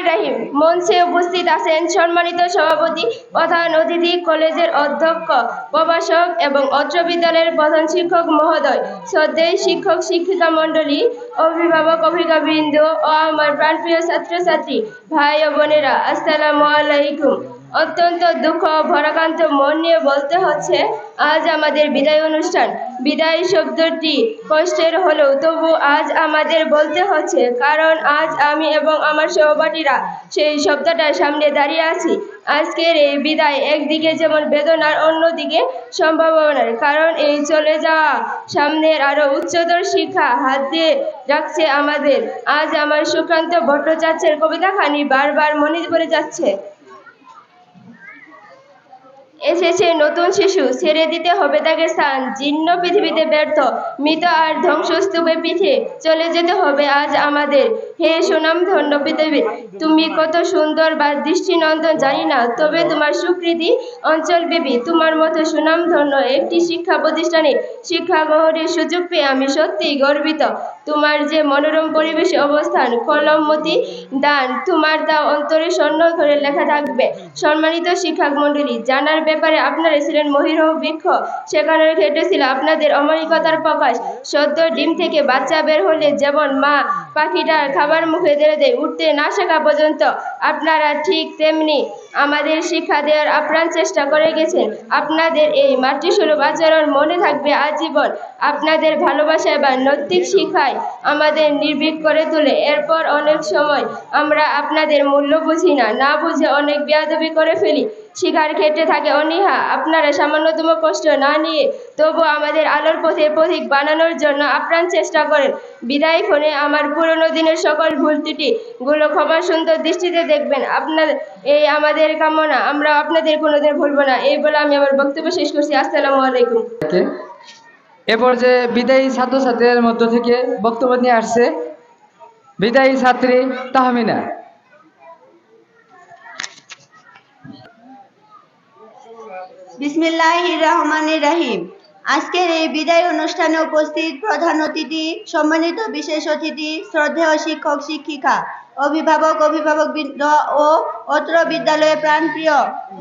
রাহিম, মঞ্চে উপস্থিত আছেন সম্মানিত সভাপতি, প্রধান অতিথি, কলেজের অধ্যক্ষ, প্রভাষক এবং অত্র বিদ্যালয়ের প্রধান শিক্ষক মহোদয়, শ্রদ্ধেয় শিক্ষক শিক্ষিকা মণ্ডলী, অভিভাবক অভিভাবকবৃন্দ ও আমার প্রাণপ্রিয় ছাত্রছাত্রী ভাই ও বোনেরা, আসসালামু আলাইকুম। অত্যন্ত দুঃখ ভরাক্রান্ত মন নিয়ে বলতে হচ্ছে, আজ আমাদের বিদায় অনুষ্ঠান। বিদায় শব্দটি কষ্টের হলেও তবু আজ আমাদের বলতে হচ্ছে, কারণ আজ আমি এবং আমার সহপাঠীরা সেই শব্দটার সামনে দাঁড়িয়ে আছি। আজকের এই বিদায় একদিকে যেমন বেদনার, অন্যদিকে সম্ভাবনার, কারণ এই চলে যাওয়া সামনের আরো উচ্চতর শিক্ষা হাত দিয়ে রাখছে আমাদের। আজ আমার সুকান্ত ভট্টাচার্যের কবিতাখানি বারবার মনে পড়ে যাচ্ছে। এসেছে নতুন শিশু, ছেড়ে দিতে হবে তাকে স্থান, জীর্ণ পৃথিবীতে ব্যর্থ, মৃত আর ধ্বংসস্তূপে পিঠে চলে যেতে হবে আজ আমাদের। হে সুনাম ধন্য পৃথিবী, তুমি কত সুন্দর বা দৃষ্টিনন্দন জানি না, তবে তোমার স্বীকৃতি অঞ্চলব্যাপী। তোমার মতো সুনাম ধন্য একটি শিক্ষা প্রতিষ্ঠানে শিক্ষা গ্রহণের সুযোগ পেয়ে আমি সত্যিই গর্বিত। তোমার যে মনোরম পরিবেশে অবস্থান, কলমমতি দান, তোমার তা অন্তরে স্বর্ণ করে লেখা থাকবে। সম্মানিত শিক্ষক মণ্ডলী, জানার ব্যাপারে আপনারা ছিলেন মহির বৃক্ষ, শেখানোর ক্ষেত্রে ছিল আপনাদের অমায়িকতার প্রকাশ। সদ্য ডিম থেকে বাচ্চা বের হলে যেমন মা পাখিটার খাবার মুখে ধরে দেয়, উঠতে না শেখা পর্যন্ত, আপনারা ঠিক তেমনি আমাদের শিক্ষা দেওয়ার আপ্রাণ চেষ্টা করে গেছেন। আপনাদের এই মাতৃসুলভ আচরণ মনে থাকবে আজীবন। আপনাদের ভালোবাসায় বা নৈতিক শিক্ষায় আমাদের নির্ভীক করে তোলে। এরপর অনেক সময় আমরা আপনাদের মূল্য বুঝি না, না বুঝে অনেক বেয়াদবি করে ফেলি। শিক্ষার ক্ষেত্রে থাকে অনীহা। আপনারা সামান্যতম কষ্ট না নিয়ে তবু আমাদের আলোর পথে পথিক বানানোর জন্য আপ্রাণ চেষ্টা করেন। বিদায় ক্ষণে আমার পুরনো দিনের সকল ভুল ত্রুটি গুলো ক্ষমা সুন্দর দৃষ্টিতে দেখবেন। আপনার এই আমাদের কামনা, আমরা আপনাদের কোনোদিন ভুলব না। এই বলে আমি আমার বক্তব্য শেষ করছি। আসসালামু আলাইকুম। এ পর্যায়ে বিদায়ী ছাত্রছাত্রীদের মধ্য থেকে বক্তব্য নিয়ে আসছে বিদায়ী ছাত্রী তাহমিনা। বিসমিল্লাহির রহমানির রহিম। আজকের এই বিদায় অনুষ্ঠানে উপস্থিত প্রধান অতিথি, সম্মানিত বিশেষ অতিথি, শ্রদ্ধেয় শিক্ষক শিক্ষিকা, অভিভাবক অভিভাবকবৃন্দ ও অত্র বিদ্যালয়ের প্রাণপ্রিয়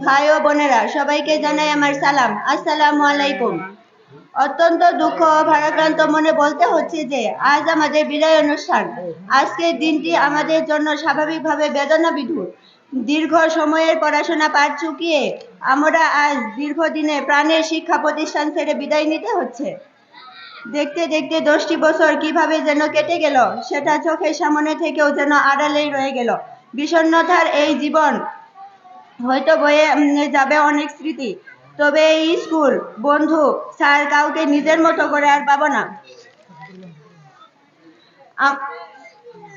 ভাই ও বোনেরা, সবাইকে জানাই আমার সালাম। আসসালামু আলাইকুম। অত্যন্ত দুঃখ ও ভারাক্রান্ত মনে বলতে হচ্ছে যে আজ আমাদের বিদায় অনুষ্ঠান। আজকের দিনটি আমাদের জন্য স্বাভাবিকভাবে বেদনা বিধুর। দীর্ঘ সময়ের পড়াশোনা পাঠ চুকিয়ে আমরা আজ দীর্ঘদিনে প্রাণের শিক্ষা প্রতিষ্ঠান ছেড়ে বিদায় নিতে হচ্ছে। দেখতে দেখতে 10টি বছর কিভাবে যেন কেটে গেল, সেটা চোখের সামনে থেকেও যেন আড়ালেই রয়ে গেল। বিষণ্ণতার এই জীবন হয়তো বয়ে যাবে অনেক স্মৃতি, তবে এই স্কুল, বন্ধু, স্যার কাউকে নিজের মতো করে আর পাবো না।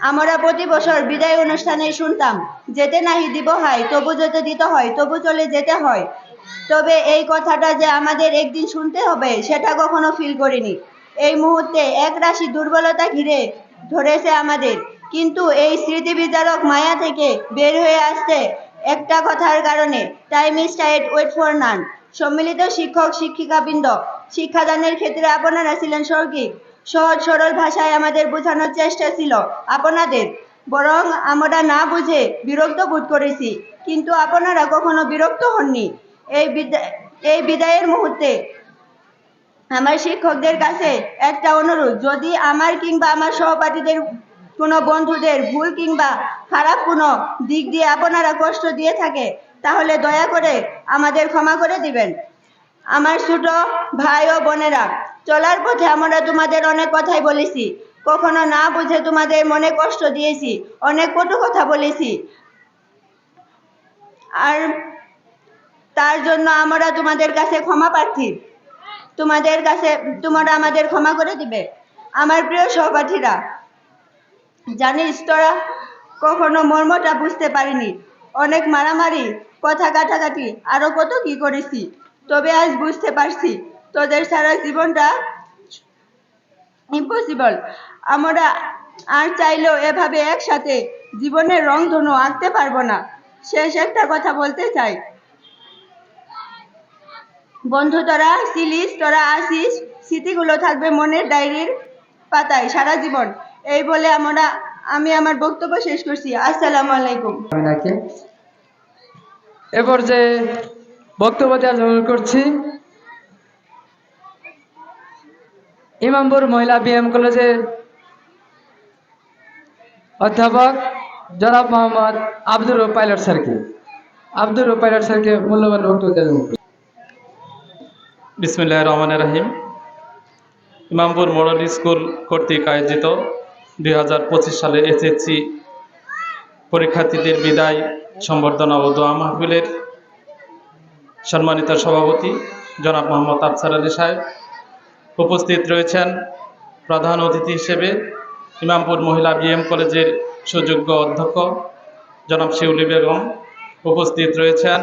আমরা প্রতি বছর বিদায় অনুষ্ঠানে শুনতাম, যেতে নাহি দিব হয়, তবু যেতে দিতে হয়, তবু চলে যেতে হয়। তবে এই কথাটা যে আমাদের একদিন শুনতে হবে, সেটা কখনো ফিল করিনি। এই মুহূর্তে এক রাশি দুর্বলতা ঘিরে ধরেছে আমাদের, কিন্তু এই স্মৃতি বিচারক মায়া থেকে বের হয়ে আসতে একটা কথার কারণে, time is tight, wait for none. সম্মিলিত শিক্ষক শিক্ষিকাবৃন্দ, শিক্ষাদানের ক্ষেত্রে আপনারা ছিলেন স্বর্গিক। সহজ সরল ভাষায় আমাদের বোঝানোর চেষ্টা ছিল আপনাদের, বরং আমরা না বুঝে বিরক্ত বোধ করেছি, কিন্তু আপনারা কখনো বিরক্ত হননি। এই বিদায়ের মুহূর্তে আমার শিক্ষকদের কাছে একটা অনুরোধ, যদি আমার কিংবা আমার সহপাঠীদের কোনো বন্ধুদের ভুল কিংবা খারাপ কোনো দিক দিয়ে আপনারা কষ্ট দিয়ে থাকে, তাহলে দয়া করে আমাদের ক্ষমা করে দিবেন। আমার ছোট ভাই ও বোনেরা, চলার পথে আমরা তোমাদের অনেক কথাই বলেছি, কখনো না বুঝে তোমাদের মনে কষ্ট দিয়েছি, অনেক কটু কথা বলেছি, আর তার জন্য আমরা তোমাদের কাছে ক্ষমা প্রার্থী। তোমরা আমাদের ক্ষমা করে দিবে। আমার প্রিয় সহপাঠীরা, জানিস তোরা, কখনো মর্মটা বুঝতে পারিনি। অনেক মারামারি, কথা কাটাকাটি, আরো কত কি করেছি। তবে আজ বুঝতে পারছি তোদের সারা জীবনটা ইম্পসিবল। আমরা আর চাইলেও এভাবে একসাথে জীবনের রংধনু আঁকতে পারবো না। শেষ একটা কথা বলতে চাই, বন্ধু তোরা ছিলিস, তোরা আসিস, স্মৃতিগুলো থাকবে মনের ডায়েরির পাতায় সারা জীবন। এই বলে আমি আমার বক্তব্য শেষ করছি। আসসালামু আলাইকুম। আমিনাকে এবার যে বক্তব্য দেওয়ার জন্য করছি ইমামপুর মহিলা বিএম কলেজের অধ্যাপক জনাব মোহাম্মদ আব্দুর রউফ পাইলট স্যারকে মূল্যবান বক্তব্য দেওয়ার জন্য। বিসমিল্লাহির রহমানির রহিম। ইমামপুর মডেল স্কুল কর্তৃক আয়োজিত 2025 সালে এসএসসি পরীক্ষার্থীদের বিদায় সম্বর্ধনা ও দোয়া মাহফিলের সম্মানিত সভাপতি জনাব মোহাম্মদ আফসার আলী সাহেব, উপস্থিত রয়েছেন প্রধান অতিথি হিসেবে ইমামপুর মহিলা বিএম কলেজের সুযোগ্য অধ্যক্ষ জনাব শিউলি বেগম, উপস্থিত রয়েছেন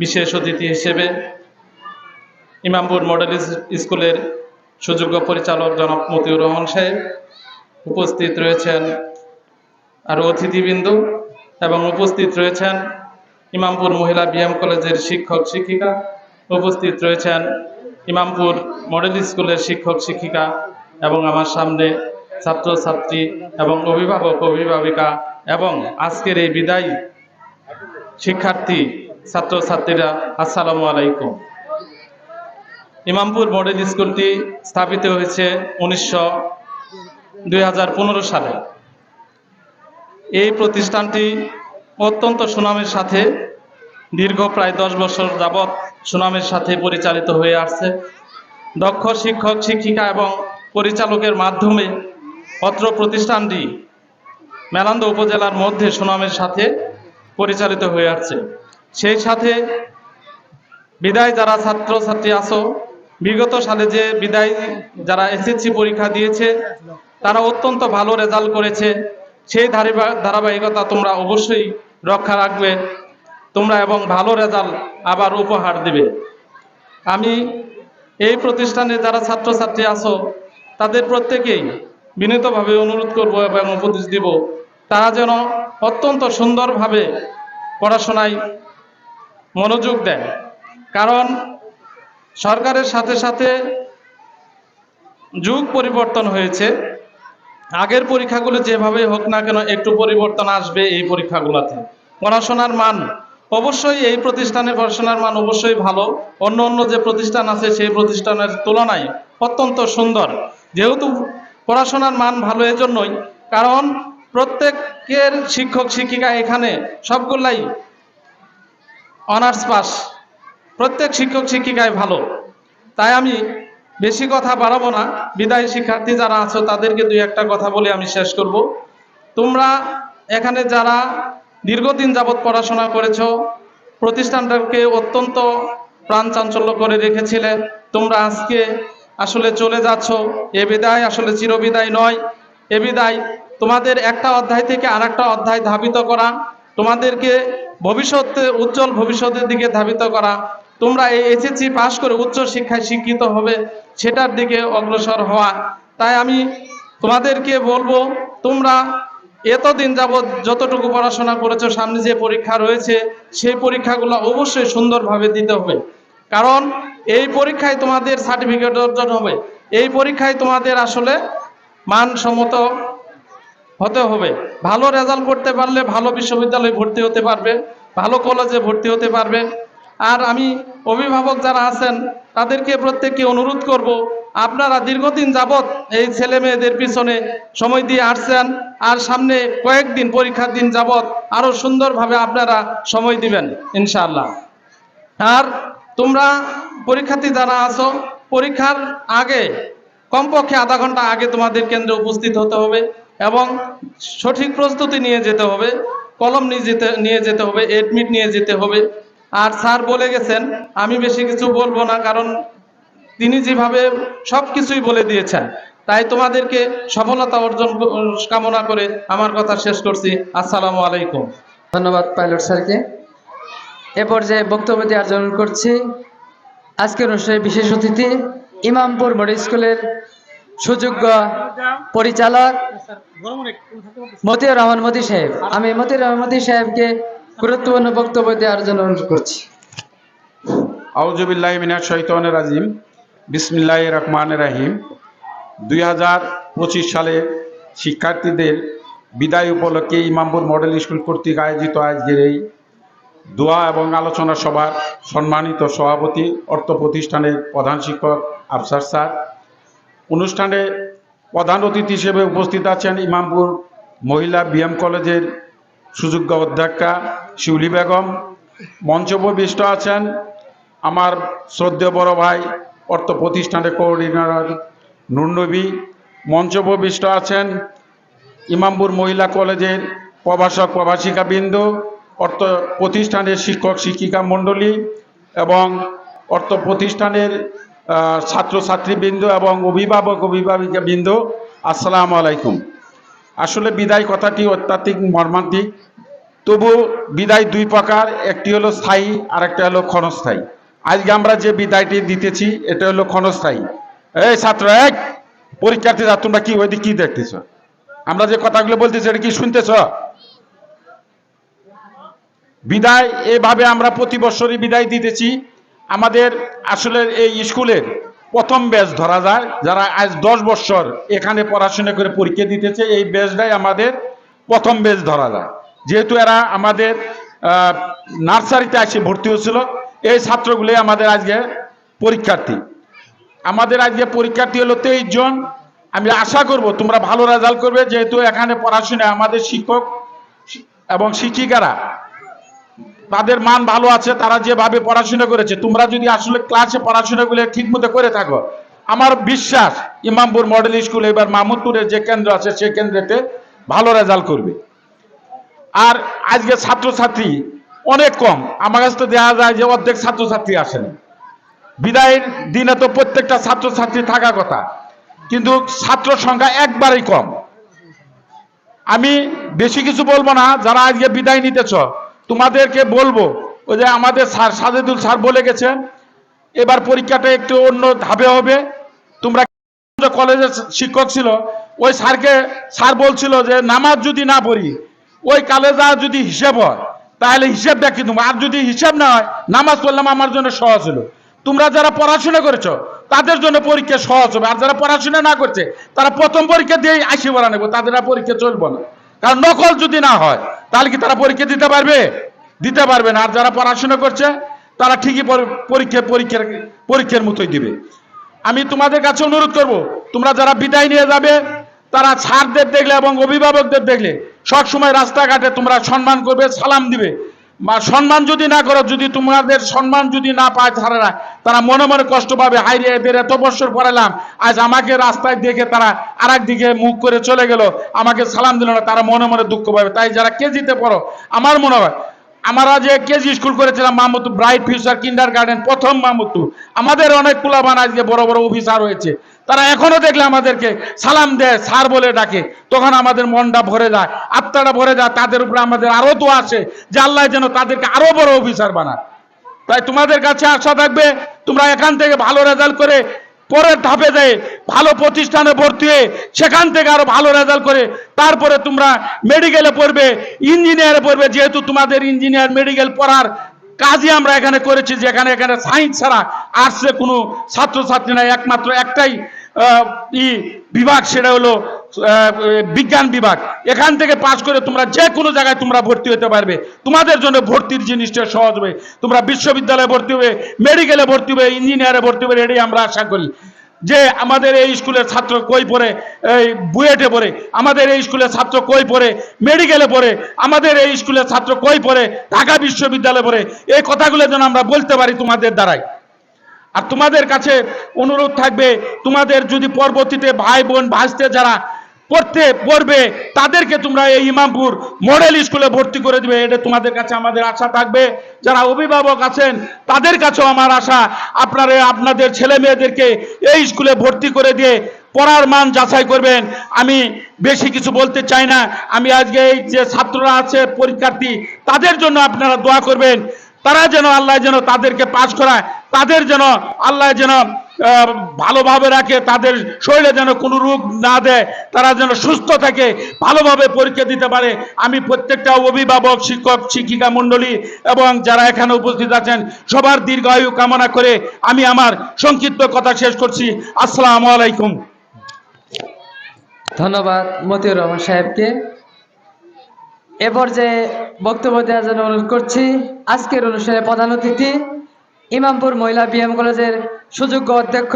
বিশেষ অতিথি হিসেবে ইমামপুর মডেল স্কুলের সুযোগ্য পরিচালক জনাব মতিউর রহমান সাহেব, উপস্থিত রয়েছেন আরও অতিথিবৃন্দ এবং উপস্থিত রয়েছেন ইমামপুর মহিলা বিএম কলেজের শিক্ষক শিক্ষিকা, উপস্থিত রয়েছেন ইমামপুর মডেল স্কুলের শিক্ষক শিক্ষিকা এবং আমার সামনে ছাত্রছাত্রী এবং অভিভাবক অভিভাবিকা এবং আজকের এই বিদায়ী শিক্ষার্থী ছাত্রছাত্রীরা, আসসালামু আলাইকুম। ইমামপুর মডেল স্কুলটি স্থাপিত হয়েছে 2015 সালে। এই প্রতিষ্ঠানটি অত্যন্ত সুনামের সাথে দীর্ঘ প্রায় 10 বছর যাবৎ সুনামের সাথে পরিচালিত হয়ে আসছে। দক্ষ শিক্ষক শিক্ষিকা এবং পরিচালকের মাধ্যমে অত্র প্রতিষ্ঠানটি মেলান্দ উপজেলার মধ্যে সুনামের সাথে পরিচালিত হয়ে আসছে। সেই সাথে বিদায় যারা ছাত্রছাত্রী আছো, বিগত সালে যে বিদায় যারা এসএসসি পরীক্ষা দিয়েছে তারা অত্যন্ত ভালো রেজাল্ট করেছে। সেই ধারাবাহিকতা তোমরা অবশ্যই রক্ষা রাখবে তোমরা এবং ভালো রেজাল্ট আবার উপহার দিবে। আমি এই প্রতিষ্ঠানে যারা ছাত্রছাত্রী আছো তাদের প্রত্যেকেই বিনীতভাবে অনুরোধ করব এবং উপদেশ দিব তারা যেন অত্যন্ত সুন্দরভাবে পড়াশোনায় মনোযোগ দেয়। কারণ সরকারের সাথে সাথে যুগ পরিবর্তন হয়েছে। আগের পরীক্ষাগুলো যেভাবে হোক না কেন একটু পরিবর্তন আসবে এই পরীক্ষাগুলোতে। পড়াশোনার মান অবশ্যই এই প্রতিষ্ঠানের পড়াশোনার মান অবশ্যই ভালো, অন্য অন্য যে প্রতিষ্ঠান আছে সেই প্রতিষ্ঠানের তুলনায় অত্যন্ত সুন্দর। যেহেতু পড়াশোনার মান ভালো এজন্যই কারণ প্রত্যেকের শিক্ষক শিক্ষিকা এখানে সবগুলাই অনার্স পাস, প্রত্যেক শিক্ষক শিক্ষিকায় ভালো। তাই আমি বেশি কথা বাড়াবো না, বিদায়ী শিক্ষার্থী যারা আছো তাদেরকে দুই একটা কথা বলে আমি শেষ করব। তোমরা এখানে যারা দীর্ঘদিন যাবৎ পড়াশোনা করেছো, প্রতিষ্ঠানটাকে অত্যন্ত প্রাণ চাঞ্চল্য করে রেখেছিলে, তোমরা আজকে আসলে চলে যাচ্ছ। এ বিদায় আসলে চিরবিদায় নয়, এ বিদায় তোমাদের একটা অধ্যায় থেকে আর একটা অধ্যায় ধাবিত করা, তোমাদেরকে ভবিষ্যতে উজ্জ্বল ভবিষ্যতের দিকে ধাবিত করা। তোমরা এই এসএসসি পাস করে উচ্চ শিক্ষায় শিক্ষিত হবে, সেটার দিকে অগ্রসর হওয়া। তাই আমি তোমাদেরকে বলবো তোমরা এতদিন যাবৎ যতটুকু পড়াশোনা করেছো, সামনে যে পরীক্ষা রয়েছে সেই পরীক্ষাগুলো অবশ্যই সুন্দরভাবে দিতে হবে। কারণ এই পরীক্ষায় তোমাদের সার্টিফিকেট অর্জন হবে, এই পরীক্ষায় তোমাদের আসলে মানসম্মত হতে হবে। ভালো রেজাল্ট করতে পারলে ভালো বিশ্ববিদ্যালয়ে ভর্তি হতে পারবে, ভালো কলেজে ভর্তি হতে পারবে। আর আমি অভিভাবক যারা আছেন তাদেরকে প্রত্যেককে অনুরোধ করব, আপনারা দীর্ঘদিন যাবৎ এই ছেলে মেয়েদের পিছনে সময় দিয়ে আসছেন, আর সামনে কয়েকদিন পরীক্ষার দিন যাবৎ আরো সুন্দরভাবে আপনারা সময় দিবেন ইনশাআল্লাহ। আর তোমরা পরীক্ষার্থী যারা আছো, পরীক্ষার আগে কমপক্ষে আধা ঘন্টা আগে তোমাদের কেন্দ্রে উপস্থিত হতে হবে এবং সঠিক প্রস্তুতি নিয়ে যেতে হবে, কলম নিয়ে যেতে হবে, এডমিট নিয়ে যেতে হবে। আর স্যার বলে গেছেন, আমি বেশি কিছু বলবো না, কারণ তিনি যেভাবে সব কিছুই বলে দিয়েছেন। তাই তোমাদেরকে সফলতা অর্জন কামনা করে আমার কথা শেষ করছি। আসসালামু আলাইকুম। ধন্যবাদ পাইলট স্যারকে। এ পর্যায়ে বক্তব্য দেওয়ার জন্য করছি আজকের অনুষ্ঠানের বিশেষ অতিথি ইমামপুর মডেল স্কুলের সুযোগ্য পরিচালক মতিউর রহমান মতি সাহেব। আমি মতিউর রহমান মতি সাহেবকে গুরুত্বপূর্ণ বক্তব্য দেওয়ার জন্য অনুরোধ করছি। আউযুবিল্লাহি মিনাশ শাইতানির রাজিম। বিসমিল্লাহির রহমানির রহিম। 2025 সালে শিক্ষার্থীদের বিদায় উপলক্ষে ইমামপুর মডেল স্কুল কর্তৃক আয়োজিত আজকের এই দোয়া এবং আলোচনা সভার সম্মানিত সভাপতি অর্থ প্রতিষ্ঠানের প্রধান শিক্ষক আফসার স্যার, অনুষ্ঠানে প্রধান অতিথি হিসেবে উপস্থিত আছেন ইমামপুর মহিলা বিএম কলেজের সুযোগ্য অধ্যক্ষা শিউলি বেগম, মঞ্চোপবিষ্ট আছেন আমার শ্রদ্ধেয় বড় ভাই অর্থ প্রতিষ্ঠানের কোঅর্ডিনেটর নুরনবী, মঞ্চোপবিষ্ট আছেন ইমামপুর মহিলা কলেজের প্রভাষক প্রভাষিকাবৃন্দ, অর্থ প্রতিষ্ঠানের শিক্ষক শিক্ষিকা মণ্ডলী এবং অর্থ প্রতিষ্ঠানের ছাত্রছাত্রীবৃন্দ এবং অভিভাবক অভিভাবিকাবৃন্দ, আসসালামু আলাইকুম। আসলে বিদায় কথাটি অত্যাধিক মর্মান্তিক, তবু বিদায় দুই প্রকার, একটি হলো স্থায়ী আর একটা হলো ক্ষণস্থায়ী। আজকে আমরা যে বিদায়টি দিতেছি এটা হলো ক্ষণস্থায়ী। এই ছাত্র এক পরীক্ষার্থীরা তোমরা কি ওইদিকে কি দেখতেছ? আমরা যে কথাগুলো বলতেছি এটা কি শুনতেছ? বিদায় এভাবে আমরা প্রতি বছরই বিদায় দিতেছি। আমাদের আসলে এই স্কুলের প্রথম ব্যাচ ধরা যায়, যারা আজ 10 বছর এখানে পড়াশোনা করে পরীক্ষা দিতেছে, এই ব্যাচটাই আমাদের প্রথম ব্যাচ ধরা যায়। যেহেতু এরা আমাদের নার্সারিতে এসে ভর্তি হয়েছিল, এই ছাত্রগুলি আমাদের আজকে পরীক্ষার্থী। আমাদের আজকে পরীক্ষার্থী হলো 23 জন। আমি আশা করব তোমরা ভালো রেজাল্ট করবে, যেহেতু এখানে পড়াশোনা আমাদের শিক্ষক এবং শিক্ষিকারা তাদের মান ভালো আছে, তারা যেভাবে পড়াশোনা করেছে, তোমরা যদি আসলে ক্লাসে পড়াশোনাগুলো ঠিক মতো করে থাকো, আমার বিশ্বাস ইমামপুর মডেল স্কুল এবার মাহমুদপুরের যে কেন্দ্র আছে সেই কেন্দ্রেতে ভালো রেজাল্ট করবে। আর আজকে ছাত্রছাত্রী অনেক কম, আমার কাছে তো দেখা যায় যে অর্ধেক ছাত্রছাত্রী আসেন। বিদায়ের দিনে তো প্রত্যেকটা ছাত্রছাত্রী থাকা কথা, কিন্তু ছাত্র সংখ্যা একবারেই কম। আমি বেশি কিছু বলবো না, যারা আজকে বিদায় নিতেছ তোমাদেরকে বলবো, ওই যে আমাদের স্যার সাজেদুল স্যার বলে গেছেন এবার পরীক্ষাটা একটু অন্য ধাপে হবে। তোমরা কলেজের শিক্ষক ছিল, ওই স্যার বলছিল যে নামাজ যদি না পড়ি ওই কলেজা যদি হিসেব হয় তাহলে হিসেবটা কি তোমার, আর যদি হিসাব না হয় নামাজ পড়লাম আমার জন্য সহজ হলো। তোমরা যারা পড়াশোনা করেছো তাদের জন্য পরীক্ষা সহজ হবে, আর যারা পড়াশোনা না করছে তারা প্রথম পরীক্ষা দিয়েই 80 বলা নেবো, তাদের আর পরীক্ষা চলবে না। কারণ নকল যদি না হয় তাহলে কি তারা পরীক্ষা দিতে পারবে? দিতে পারবে না। আর যারা পড়াশোনা করছে তারা ঠিকই পরীক্ষার মতোই দিবে। আমি তোমাদের কাছে অনুরোধ করব, তোমরা যারা বিদায় নিয়ে যাবে তারা স্যারদের দেখলে এবং অভিভাবকদের দেখলে সবসময় রাস্তাঘাটে তোমরা সম্মান করবে, সালাম দিবে। বা সম্মান যদি না করো, যদি তোমাদের সম্মান যদি না পায় তারা, তারা মনে মনে কষ্ট পাবে, হাইরে এদের এত বছর পড়ালাম, আজ আমাকে রাস্তায় দেখে তারা আর একদিকে মুখ করে চলে গেল, আমাকে সালাম দিল না, তারা মনে মনে দুঃখ পাবে। তাই যারা কেজিতে পড়ো, আমার মনে হয় আমরা যে কেজি স্কুল করেছিলাম মাহমুদপুর ব্রাইট ফিউচার কিন্ডার গার্ডেন, প্রথম মাহমুদপুর, আমাদের অনেক পোলাপান আজকে বড় বড় অফিসার হয়েছে, তারা এখনো দেখলে আমাদেরকে সালাম দেয়, স্যার বলে ডাকে, তখন আমাদের মনটা ভরে যায়, আত্মাটা ভরে যায়। তাদের উপরে আমাদের আরো তো আছে যে আল্লাহ যেন তাদেরকে আরো বড় অফিসার বানায়। তাই তোমাদের কাছে আশা থাকবে তোমরা এখান থেকে ভালো রেজাল্ট করে পরের ধাপে যায় ভালো প্রতিষ্ঠানে ভর্তি হয়ে সেখান থেকে আরো ভালো রেজাল্ট করে তারপরে তোমরা মেডিকেলে পড়বে, ইঞ্জিনিয়ারে পড়বে। যেহেতু তোমাদের ইঞ্জিনিয়ার মেডিকেল পড়ার কাজই আমরা এখানে করেছি, যেখানে এখানে সায়েন্স ছাড়া আর্টসে কোনো ছাত্রছাত্রী নাই, একমাত্র একটাই বিভাগ, সেটা হলো বিজ্ঞান বিভাগ। এখান থেকে পাশ করে তোমরা যে কোনো জায়গায় তোমরা ভর্তি হতে পারবে, তোমাদের জন্য ভর্তির জিনিসটা সহজ হবে। তোমরা বিশ্ববিদ্যালয়ে ভর্তি হবে, মেডিকেলে ভর্তি হবে, ইঞ্জিনিয়ারে ভর্তি হবে, এটাই আমরা আশা করি। যে আমাদের এই স্কুলের ছাত্র কই পড়ে, এই বুয়েটে পড়ে, আমাদের এই স্কুলের ছাত্র কই পড়ে মেডিকেলে পড়ে, আমাদের এই স্কুলের ছাত্র কই পড়ে ঢাকা বিশ্ববিদ্যালয়ে পড়ে, এই কথাগুলো যেন আমরা বলতে পারি তোমাদের দ্বারাই। আর তোমাদের কাছে অনুরোধ থাকবে, তোমাদের যদি পরবর্তীতে ভাই বোন ভাসতে যারা পড়বে তাদেরকে তোমরা এই ইমামপুর মডেল স্কুলে ভর্তি করে দিবে, এটা তোমাদের কাছে আমাদের আশা থাকবে। যারা অভিভাবক আছেন তাদের কাছেও আমার আশা, আপনাদের ছেলে মেয়েদেরকে এই স্কুলে ভর্তি করে দিয়ে পড়ার মান যাচাই করবেন। আমি বেশি কিছু বলতে চাই না। আমি আজকে এই যে ছাত্ররা আছে পরীক্ষার্থী, তাদের জন্য আপনারা দোয়া করবেন, তারা যেন আল্লাহ যেন তাদেরকে পাস করায়, তাদের যেন আল্লাহ যেন ভালোভাবে রাখে, তাদের শরীরে যেন কোনো রোগ না দেয়, তারা যেন সুস্থ থাকে, ভালোভাবে পরীক্ষা দিতে পারে। আমি প্রত্যেকটা অভিভাবক, শিক্ষক, শিক্ষিকা মণ্ডলী এবং যারা এখানে উপস্থিত আছেন সবার দীর্ঘায়ু কামনা করে আমি আমার সংক্ষিপ্ত কথা শেষ করছি। আসসালামু আলাইকুম। ধন্যবাদ মতিউর রহমান সাহেবকে। এ পর্যায়ে বক্তব্য দেওয়ার জন্য অনুরোধ করছি আজকের অনুষ্ঠানে প্রধান অতিথি ইমামপুর মহিলা বিএম কলেজের সুযোগ্য অধ্যক্ষ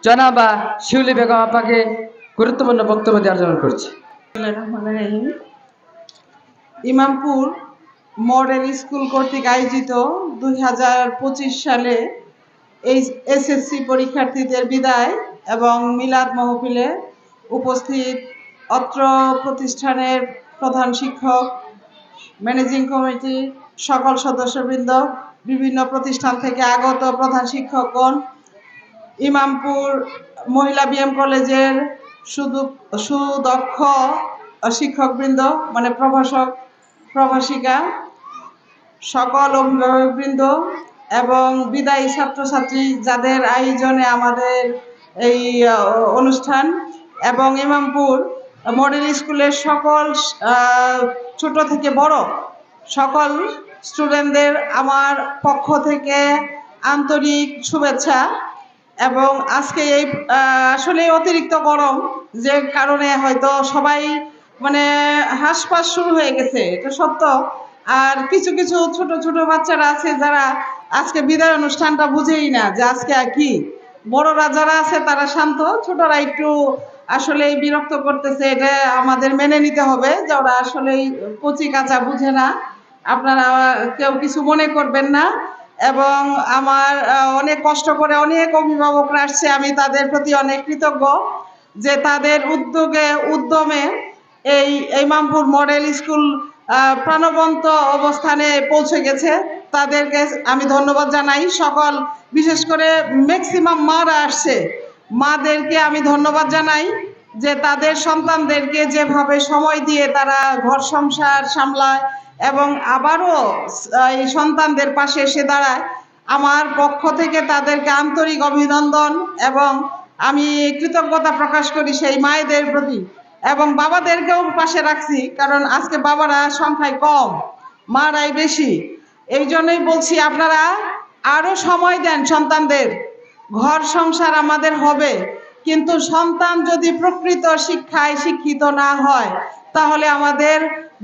জনাবা শিউলি বেগম আপাকে গুরুত্বপূর্ণ বক্তব্য দেওয়ার জন্য অনুরোধ করছি। ইমামপুর মডেল স্কুল কর্তৃক আয়োজিত 2025 সালে এই এসএসসি পরীক্ষার্থীদের বিদায় এবং মিলাদ মাহফিলে উপস্থিত অত্র প্রতিষ্ঠানের প্রধান শিক্ষক, ম্যানেজিং কমিটি, সকল সদস্যবৃন্দ, বিভিন্ন প্রতিষ্ঠান থেকে আগত প্রধান শিক্ষকগণ, ইমামপুর মহিলা বিএম কলেজের সুদক্ষ শিক্ষকবৃন্দ মানে প্রভাষক প্রভাষিকা, সকল অভিভাবকবৃন্দ এবং বিদায়ী ছাত্রছাত্রী যাদের আয়োজনে আমাদের এই অনুষ্ঠান, এবং ইমামপুর মডেল স্কুলের সকল ছোট থেকে বড় সকল স্টুডেন্টদের আমার পক্ষ থেকে আন্তরিক শুভেচ্ছা। এবং আজকে এই আসলে অতিরিক্ত গরম যে কারণে হয়তো সবাই মানে হাঁসফাঁস শুরু হয়ে গেছে, এটা সত্য। আর কিছু কিছু ছোট ছোট বাচ্চারা আছে যারা আজকে বিদায় অনুষ্ঠানটা বুঝেই না যে আজকে কি। বড়রা যারা আছে তারা শান্ত, ছোটরা একটু আসলে বিরক্ত করতেছে, এটা আমাদের মেনে নিতে হবে যে ওরা আসলে কচি কাঁচা বুঝে না। আপনারা কেউ কিছু মনে করবেন না। এবং আমার অনেক কষ্ট করে অনেক অভিভাবকরা আসছে, আমি তাদের প্রতি অনেক কৃতজ্ঞ যে তাদের উদ্যমে এই ইমামপুর মডেল স্কুল প্রাণবন্ত অবস্থানে পৌঁছে গেছে। তাদেরকে আমি ধন্যবাদ জানাই। সকল বিশেষ করে ম্যাক্সিমাম মারা আসছে, মাদেরকে আমি ধন্যবাদ জানাই যে তাদের সন্তানদেরকে যেভাবে সময় দিয়ে তারা ঘর সংসার সামলায় এবং আবারও এই সন্তানদের পাশে এসে দাঁড়ায়। আমার পক্ষ থেকে তাদেরকে আন্তরিক অভিনন্দন এবং আমি কৃতজ্ঞতা প্রকাশ করি সেই মায়েদের প্রতি, এবং বাবাদেরকেও পাশে রাখছি, কারণ আজকে বাবারা সংখ্যায় কম, মারাই বেশি। এই জন্যই বলছি আপনারা আরো সময় দেন সন্তানদের। ঘর সংসার আমাদের হবে, কিন্তু সন্তান যদি প্রকৃত শিক্ষায় শিক্ষিত না হয় তাহলে আমাদের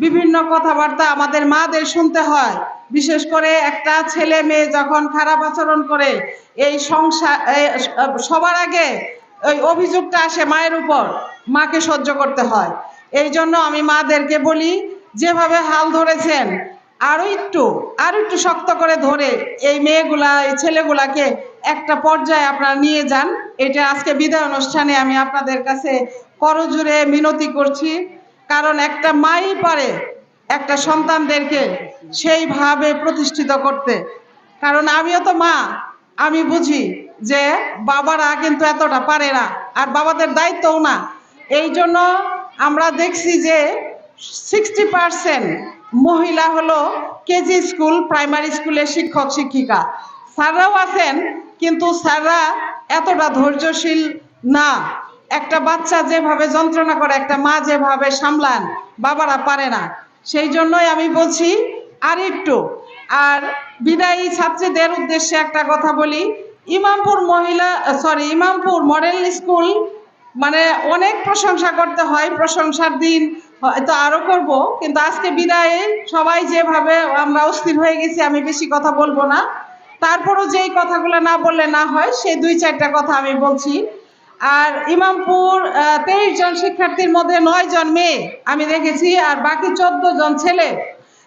বিভিন্ন কথাবার্তা আমাদের মাদের শুনতে হয়। বিশেষ করে একটা ছেলে মেয়ে যখন খারাপ আচরণ করে এই সংসার সবার আগে ওই অভিযোগটা আসে মায়ের উপর, মাকে সহ্য করতে হয়। এই জন্য আমি মাদেরকে বলি যেভাবে হাল ধরেছেন আরো একটু শক্ত করে ধরে এই মেয়েগুলা এই ছেলেগুলাকে একটা পর্যায়ে আপনারা নিয়ে যান। এটা আজকে বিদায় অনুষ্ঠানে আমি আপনাদের কাছে করজোড়ে মিনতি করছি, কারণ একটা মাই পারে একটা সন্তানদেরকে সেইভাবে প্রতিষ্ঠিত করতে। কারণ আমিও তো মা, আমি বুঝি যে বাবারা কিন্তু এতটা পারে না, আর বাবাদের দায়িত্বও না। এই জন্য আমরা দেখছি যে 60% মহিলা হলো কেজি স্কুল প্রাইমারি স্কুলের শিক্ষক শিক্ষিকা। স্যাররাও আছেন, কিন্তু স্যাররা এতটা ধৈর্যশীল না। একটা বাচ্চা যেভাবে যন্ত্রণা করে একটা মা যেভাবে সামলান বাবারা পারে না। সেই জন্যই আমি বলছি আর একটু। আর বিদায়ী ছাত্রীদের উদ্দেশ্যে একটা কথা বলি, ইমামপুর ইমামপুর মডেল স্কুল মানে অনেক প্রশংসা করতে হয়, প্রশংসার দিন হয়তো আরো করব, কিন্তু আজকে বিদায়ে সবাই যেভাবে আমরা অস্থির হয়ে গেছি আমি বেশি কথা বলবো না। তারপরও যেই কথাগুলো না বললে না হয় সেই 2-4টা কথা আমি বলছি। আর ইমামপুর 23 জন শিক্ষার্থীর মধ্যে 9 জন মেয়ে আমি দেখেছি, আর বাকি 14 জন ছেলে।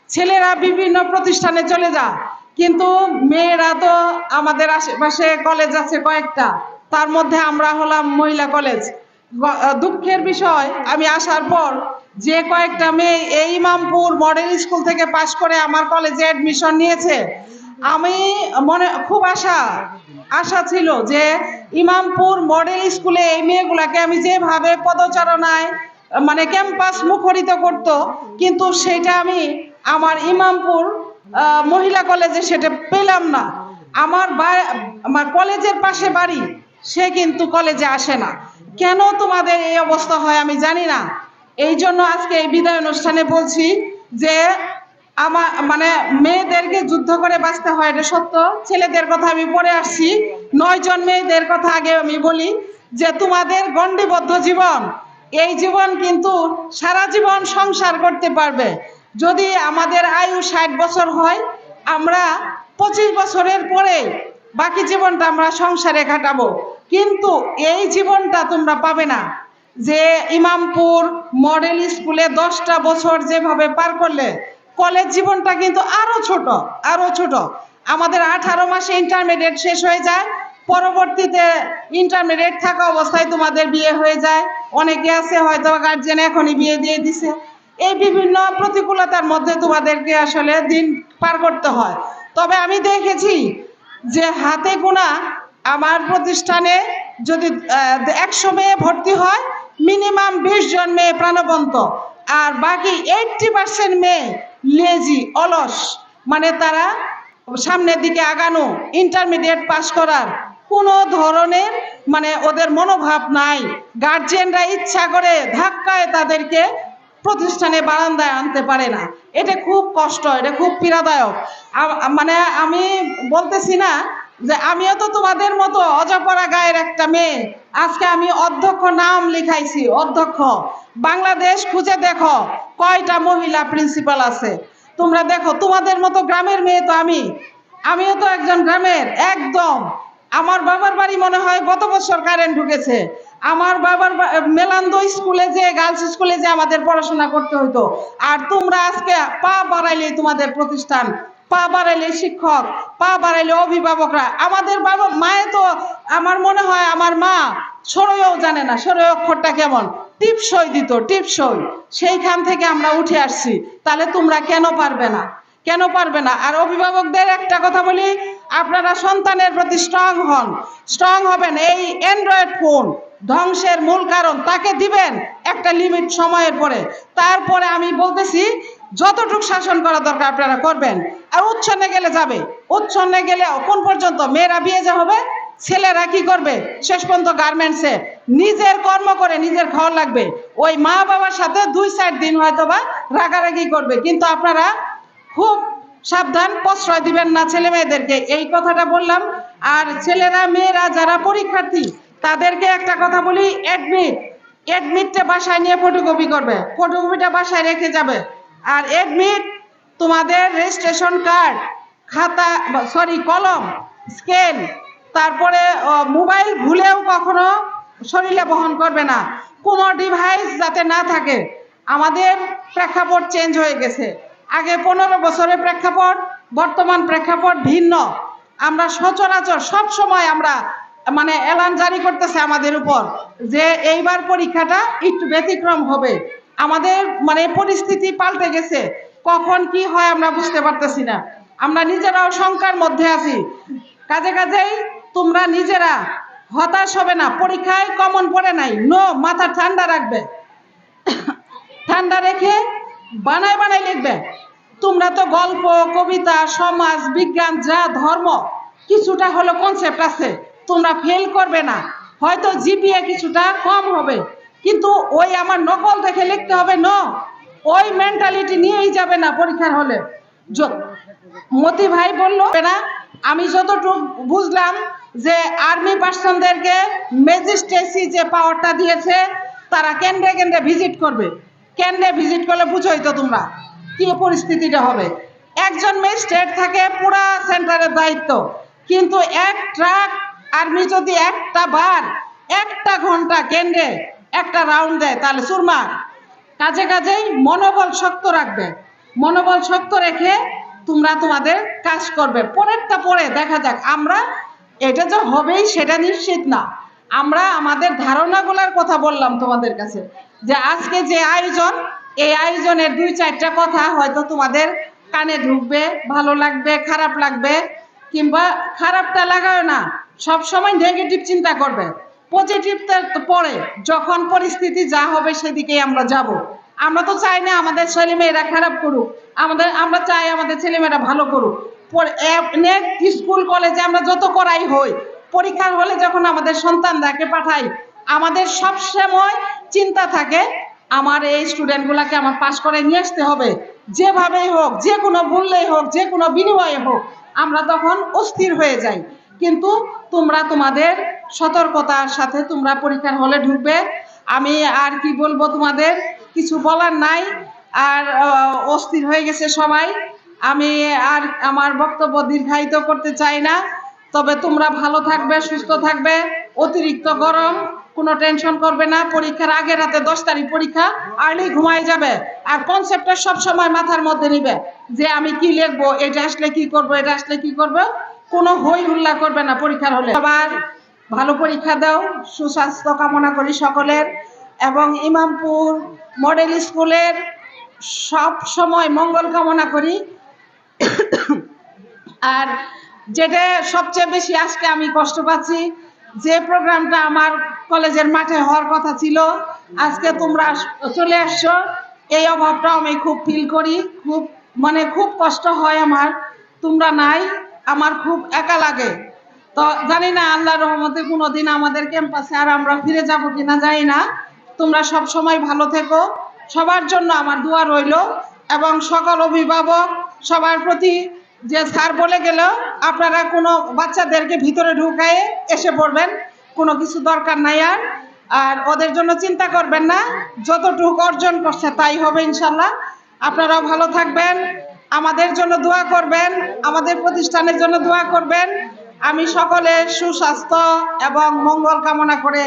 ছেলেরা বিভিন্ন প্রতিষ্ঠানে চলে যায়, কিন্তু মেয়েরা তো আমাদের আশেপাশে কলেজ আছে কয়েকটা, তার মধ্যে আমরা হলাম মহিলা কলেজ। দুঃখের বিষয়, আমি আসার পর যে কয়েকটা মেয়ে এই ইমামপুর মডেল স্কুল থেকে পাশ করে আমার কলেজে অ্যাডমিশন নিয়েছে, আমি মনে খুব আশা ছিল যে ইমামপুর মডেল স্কুলে এই মেয়েগুলাকে আমি যেভাবে পদচারণায় মানে ক্যাম্পাস মুখরিত করত, কিন্তু সেটা আমি আমার ইমামপুর মহিলা কলেজে সেটা পেলাম না। আমার কলেজের পাশে বাড়ি, সে কিন্তু কলেজে আসে না। কেন তোমাদের এই অবস্থা হয় আমি জানি না। এই জন্য আজকে এই বিদায় অনুষ্ঠানে বলছি যে আমার মানে মেয়েদেরকে যুদ্ধ করে বাঁচতে হয়, এটা সত্য। ছেলেদের কথা আমি পরে আসছি, 9 জন মেয়েদের কথা আগে আমি বলি যে তোমাদের গণ্ডিবদ্ধ জীবন, এই জীবন কিন্তু সারা জীবন সংসার করতে পারবে। যদি আমাদের আয়ু 60 বছর হয়, আমরা 25 বছরের পরে বাকি জীবনটা আমরা সংসারে কাটাবো, কিন্তু এই জীবনটা তোমরা পাবে না। যে ইমামপুর মডেল স্কুলে 10টা বছর যেভাবে পার করলে, কলেজ জীবনটা কিন্তু আরো ছোট। আমাদের 18 মাসে ইন্টারমিডিয়েট শেষ হয়ে যায়, পরবর্তীতে ইন্টারমিডিয়েট থাকা অবস্থায় তোমাদের বিয়ে হয়ে যায়। অনেকে আছে হয়তো গার্জিয়ান এখনই বিয়ে দিয়ে দিছে। এই বিভিন্ন প্রতিকূলতার মধ্যে তোমাদেরকে আসলে দিন পার করতে হয়। তবে আমি দেখেছি যে হাতে গোনা আমার প্রতিষ্ঠানে যদি 100 মেয়ে ভর্তি হয়, মিনিমাম 20 জন মেয়ে প্রাণবন্ত, আর বাকি 80% মেয়ে লেজি, অলস, মানে তারা সামনের দিকে আগানো, ইন্টারমিডিয়েট পাস করার কোনো ধরনের মানে ওদের মনোভাব নাই। গার্জিয়ানরা ইচ্ছা করে ধাক্কায় তাদেরকে প্রতিষ্ঠানে বারান্দায় আনতে পারে না। এটা খুব কষ্ট, এটা খুব পীড়াদায়ক। মানে আমি বলতেছি না যে আমিও তো তোমাদের মতো অজপরা গায়ের একটা মেয়ে। আজকে আমি অধ্যক্ষ নাম লিখাইছি, অধ্যক্ষ। বাংলাদেশ খুঁজে দেখো কয়টা মহিলা প্রিন্সিপাল আছে। তোমরা দেখো, তোমাদের মতো গ্রামের মেয়ে তো আমিও তো একজন গ্রামের একদম। আমার বাবার বাড়ি মনে হয় গত বছর কারেন্ট ঢুকেছে। আমার বাবার মেলান্দো স্কুলে যে, গার্লস স্কুলে যে আমাদের পড়াশোনা করতে হতো। আর তোমরা আজকে পা বাড়াইলে তোমাদের প্রতিষ্ঠান, পা বাড়াইলে শিক্ষক, পা বাড়াইলে অভিভাবকরা। আমাদের বাবা মায়ে তো আমার মনে হয় আমার মা সরয়েও জানে না, সরয় অক্ষরটা কেমন, টিপসই দিত, টিপসই। সেইখান থেকে আমরা উঠে আসছি। তাহলে তোমরা কেন পারবে না? আর অভিভাবকদের একটা কথা বলি, আপনারা সন্তানের প্রতি স্ট্রং হবেন। এই অ্যান্ড্রয়েড ফোন ধ্বংসের মূল কারণ, তাকে দিবেন একটা লিমিট সময়ের পরে। তারপরে আমি বলতেছি যতটুকু শাসন করা দরকার আপনারা করবেন। আর উচ্ছন্নে গেলে যাবে, উচ্ছন্নে গেলে কোন পর্যন্ত? মেয়েরা বিয়ে যে হবে, ছেলেরা কি করবে? শেষ পর্যন্ত গার্মেন্টসে নিজের কর্ম করে নিজের খাওয়া লাগবে। ওই মা বাবার সাথে 2-4 দিন হয়তো বা রাগারাগি করবে, কিন্তু আপনারা খুব সাবধান, প্রশ্রয় দিবেন না ছেলে মেয়েদেরকে, এই কথাটা বললাম। আর ছেলেরা মেয়েরা যারা পরীক্ষার্থী, তাদেরকে একটা কথা বলি, অ্যাডমিটটা বাসায় নিয়ে ফটোকপি করবে, ফটোকপিটা বাসায় রেখে যাবে। আর অ্যাডমিট, তোমাদের রেজিস্ট্রেশন কার্ড, খাতা, কলম, স্কেল, তারপরে মোবাইল ভুলেও কখনো শরীরে বহন করবে না। কোনো ডিভাইস যাতে না থাকে। আমাদের প্রেক্ষাপট চেঞ্জ হয়ে গেছে। আগে 15 বছরের প্রেক্ষাপট, বর্তমান প্রেক্ষাপট ভিন্ন। আমরা সচরাচর সব সময় আমরা মানে এলান জারি করতেছে আমাদের উপর যে এইবার পরীক্ষাটা একটু ব্যতিক্রম হবে। আমাদের মানে পরিস্থিতি পাল্টে গেছে, কখন কি হয় আমরা বুঝতে পারতেছি না। আমরা নিজেরাও শঙ্কার মধ্যে আছি। কাজেই তোমরা নিজেরা হতাশ হবে না। পরীক্ষায় কমন পড়ে নাই, মাথা ঠান্ডা রাখবে, ঠান্ডা রেখে বানায় লিখবে। তোমরা তো গল্প, কবিতা, সমাজ বিজ্ঞান, যা ধর্ম, কিছুটা হলো কনসেপ্ট আছে, তোমরা ফেল করবে না। হয়তো জিপিএ কিছুটা কম হবে, কিন্তু ওই আমার নকল দেখে লিখতে হবে ওই মেন্টালিটি নিয়েই যাবে না পরীক্ষার হলে। মতি ভাই বললো না, আমি যতটুকু বুঝলাম যে আর্মি পার্সনদেরকে ম্যাজিস্ট্রেসি যে পাওয়ারটা দিয়েছে, তারা কেন্দ্রে ভিজিট করবে। কেন্দ্রে ভিজিট করলে বুঝোই তো তোমরা কি পরিস্থিতিটা হবে। একজন ম্যাজিস্ট্রেট থাকে পুরা সেন্টারের দায়িত্ব, কিন্তু এক ট্রাক আর্মি যদি একটা ঘন্টা কেন্দ্রে একটা রাউন্ড দেয়, তাহলে চুরমার। কাজেই মনোবল শক্ত রাখবে, মনোবল শক্ত রেখে তোমরা তোমাদের কাজ করবে। পরেরটা পরে দেখা যাক। আমরা এটা যে হবেই সেটা নিশ্চিত না। আমরা আমাদের ধারণাগুলোর কথা বললাম তোমাদের কাছে, যে আজকে যে আয়োজন, এই আয়োজনের 2-4টা কথা হয়তো তোমাদের কানে ঢুকবে, ভালো লাগবে, খারাপ লাগবে, কিংবা খারাপটা লাগাও না, সব সময় নেগেটিভ চিন্তা করবে। পজিটিভটা তো পরে, যখন পরিস্থিতি যা হবে সেদিকেই আমরা যাব। আমরা তো চাই না আমাদের ছেলেমেয়েরা খারাপ করুক, আমরা চাই আমাদের ছেলেমেয়েরা ভালো করুক। স্কুল কলেজে আমরা যত করাই হই, পরীক্ষার হলে যখন আমাদের সন্তানদেরকে পাঠাই, আমাদের সব সময় চিন্তা থাকে আমার এই স্টুডেন্টগুলোকে আমার পাস করে নিয়ে আসতে হবে, যেভাবেই হোক, যে কোনো মূল্যেই হোক, যে কোনো বিনিময়ে হোক। আমরা তখন অস্থির হয়ে যাই। কিন্তু তোমরা তোমাদের সতর্কতার সাথে তোমরা পরীক্ষার হলে ঢুকবে। আমি আর কি বলবো, তোমাদের কিছু বলার নাই। আর অস্থির হয়ে গেছে সবাই, আমি আর আমার বক্তব্য দীর্ঘায়িত করতে চাই না। তবে তোমরা ভালো থাকবে, সুস্থ থাকবে, অতিরিক্ত গরম, কোনো টেনশন করবে না। পরীক্ষার আগের রাতে 10 তারিখ পরীক্ষা, আর্লি ঘুমায় যাবে। আর কনসেপ্টটা সব সময় মাথার মধ্যে নিবে যে আমি কি লিখবো, এটা আসলে কি করব, এটা আসলে কি করব। কোনো হই হুল্লা করবে না পরীক্ষার হলে। সবার ভালো পরীক্ষা দাও, সুস্বাস্থ্য কামনা করি সকলের, এবং ইমামপুর মডেল স্কুলের সব সময় মঙ্গল কামনা করি। আর যেটা সবচেয়ে বেশি আজকে আমি কষ্ট পাচ্ছি, যে প্রোগ্রামটা আমার কলেজের মাঠে হওয়ার কথা ছিল, আজকে তোমরা চলে আসছো, এই অভাবটা আমি খুব ফিল করি। খুব কষ্ট হয় আমার, তোমরা নাই, আমার খুব একা লাগে। তো জানি না আল্লাহর রহমতে কোনোদিন আমাদের ক্যাম্পাসে আর আমরা ফিরে যাব কিনা জানি না। তোমরা সব সময় ভালো থেকো, সবার জন্য আমার দোয়া রইল। এবং সকল অভিভাবক সবার প্রতি, যে স্যার বলে গেল আপনারা কোনো বাচ্চাদেরকে ভিতরে ঢুকায়ে এসে পড়বেন, কোনো কিছু দরকার নাই। আর ওদের জন্য চিন্তা করবেন না, যতটুকু অর্জন করছে তাই হবে ইনশাল্লাহ। আপনারাও ভালো থাকবেন, আমাদের জন্য দোয়া করবেন, আমাদের প্রতিষ্ঠানের জন্য দোয়া করবেন। আমি সকলের সুস্বাস্থ্য এবং মঙ্গল কামনা করে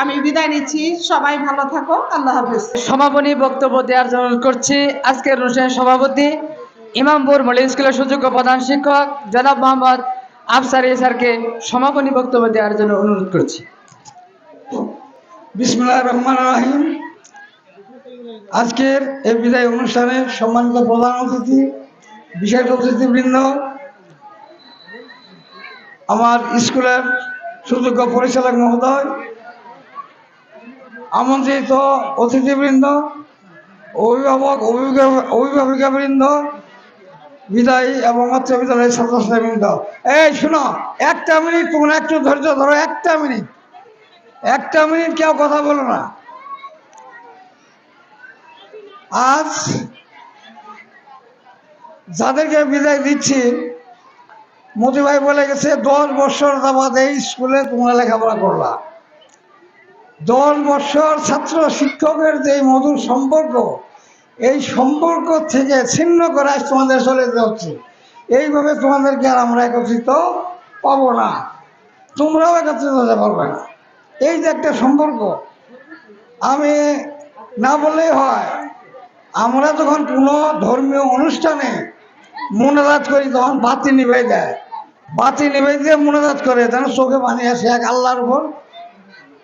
আমি বিদায় নিচ্ছি। সবাই ভালো থাকো, আল্লাহ হাফেজ। সমাপনী বক্তব্য দেওয়ার জন্য অনুরোধ করছি আজকের অনুষ্ঠানের সভাপতি ইমামপুর মডেল স্কুলের সুযোগ্য প্রধান শিক্ষক জনাব মোহাম্মদ আফসার স্যারকে সমাপনী বক্তব্য দেওয়ার জন্য অনুরোধ করছি। বিসমিল্লাহির রহমানির রহিম। আজকের এই বিদায় অনুষ্ঠানে সম্মানিত প্রধান অতিথি, বিশেষ অতিথিবৃন্দ, আমার স্কুলের সুযোগ্য পরিচালক মহোদয়, আমন্ত্রিত অতিথিবৃন্দ, অভিভাবক অভিভাবিকাবৃন্দ, বিদায়ী এবং উচ্চ বিদ্যালয়ের ছাত্রছাত্রীবৃন্দ, এই শোনো, 1টা মিনিট তোমরা একটু ধৈর্য ধরো। 1টা মিনিট কেউ কথা বলো না। আজ যাদেরকে বিদায় দিচ্ছি, মতি ভাই বলে গেছে 10 বছর যাবৎ এই স্কুলে তোমরা লেখাপড়া করলা। 10 বছর ছাত্র শিক্ষকের যে মধুর সম্পর্ক, এই সম্পর্ক থেকে ছিন্ন করে আজ তোমাদের চলে যেতে হচ্ছে। এইভাবে তোমাদেরকে আর আমরা একত্রিত পাবো না, তোমরাও একত্রিত হতে পারবে না। এই যে একটা সম্পর্ক, আমি না বললেই হয়, আমরা যখন কোনো ধর্মীয় অনুষ্ঠানে মোনাজাত করি তখন বাতি নিভাই দেয়, বাতি নিভাই দিয়ে মোনাজাত করে, যেন চোখে পানি আসে, এক আল্লাহর উপর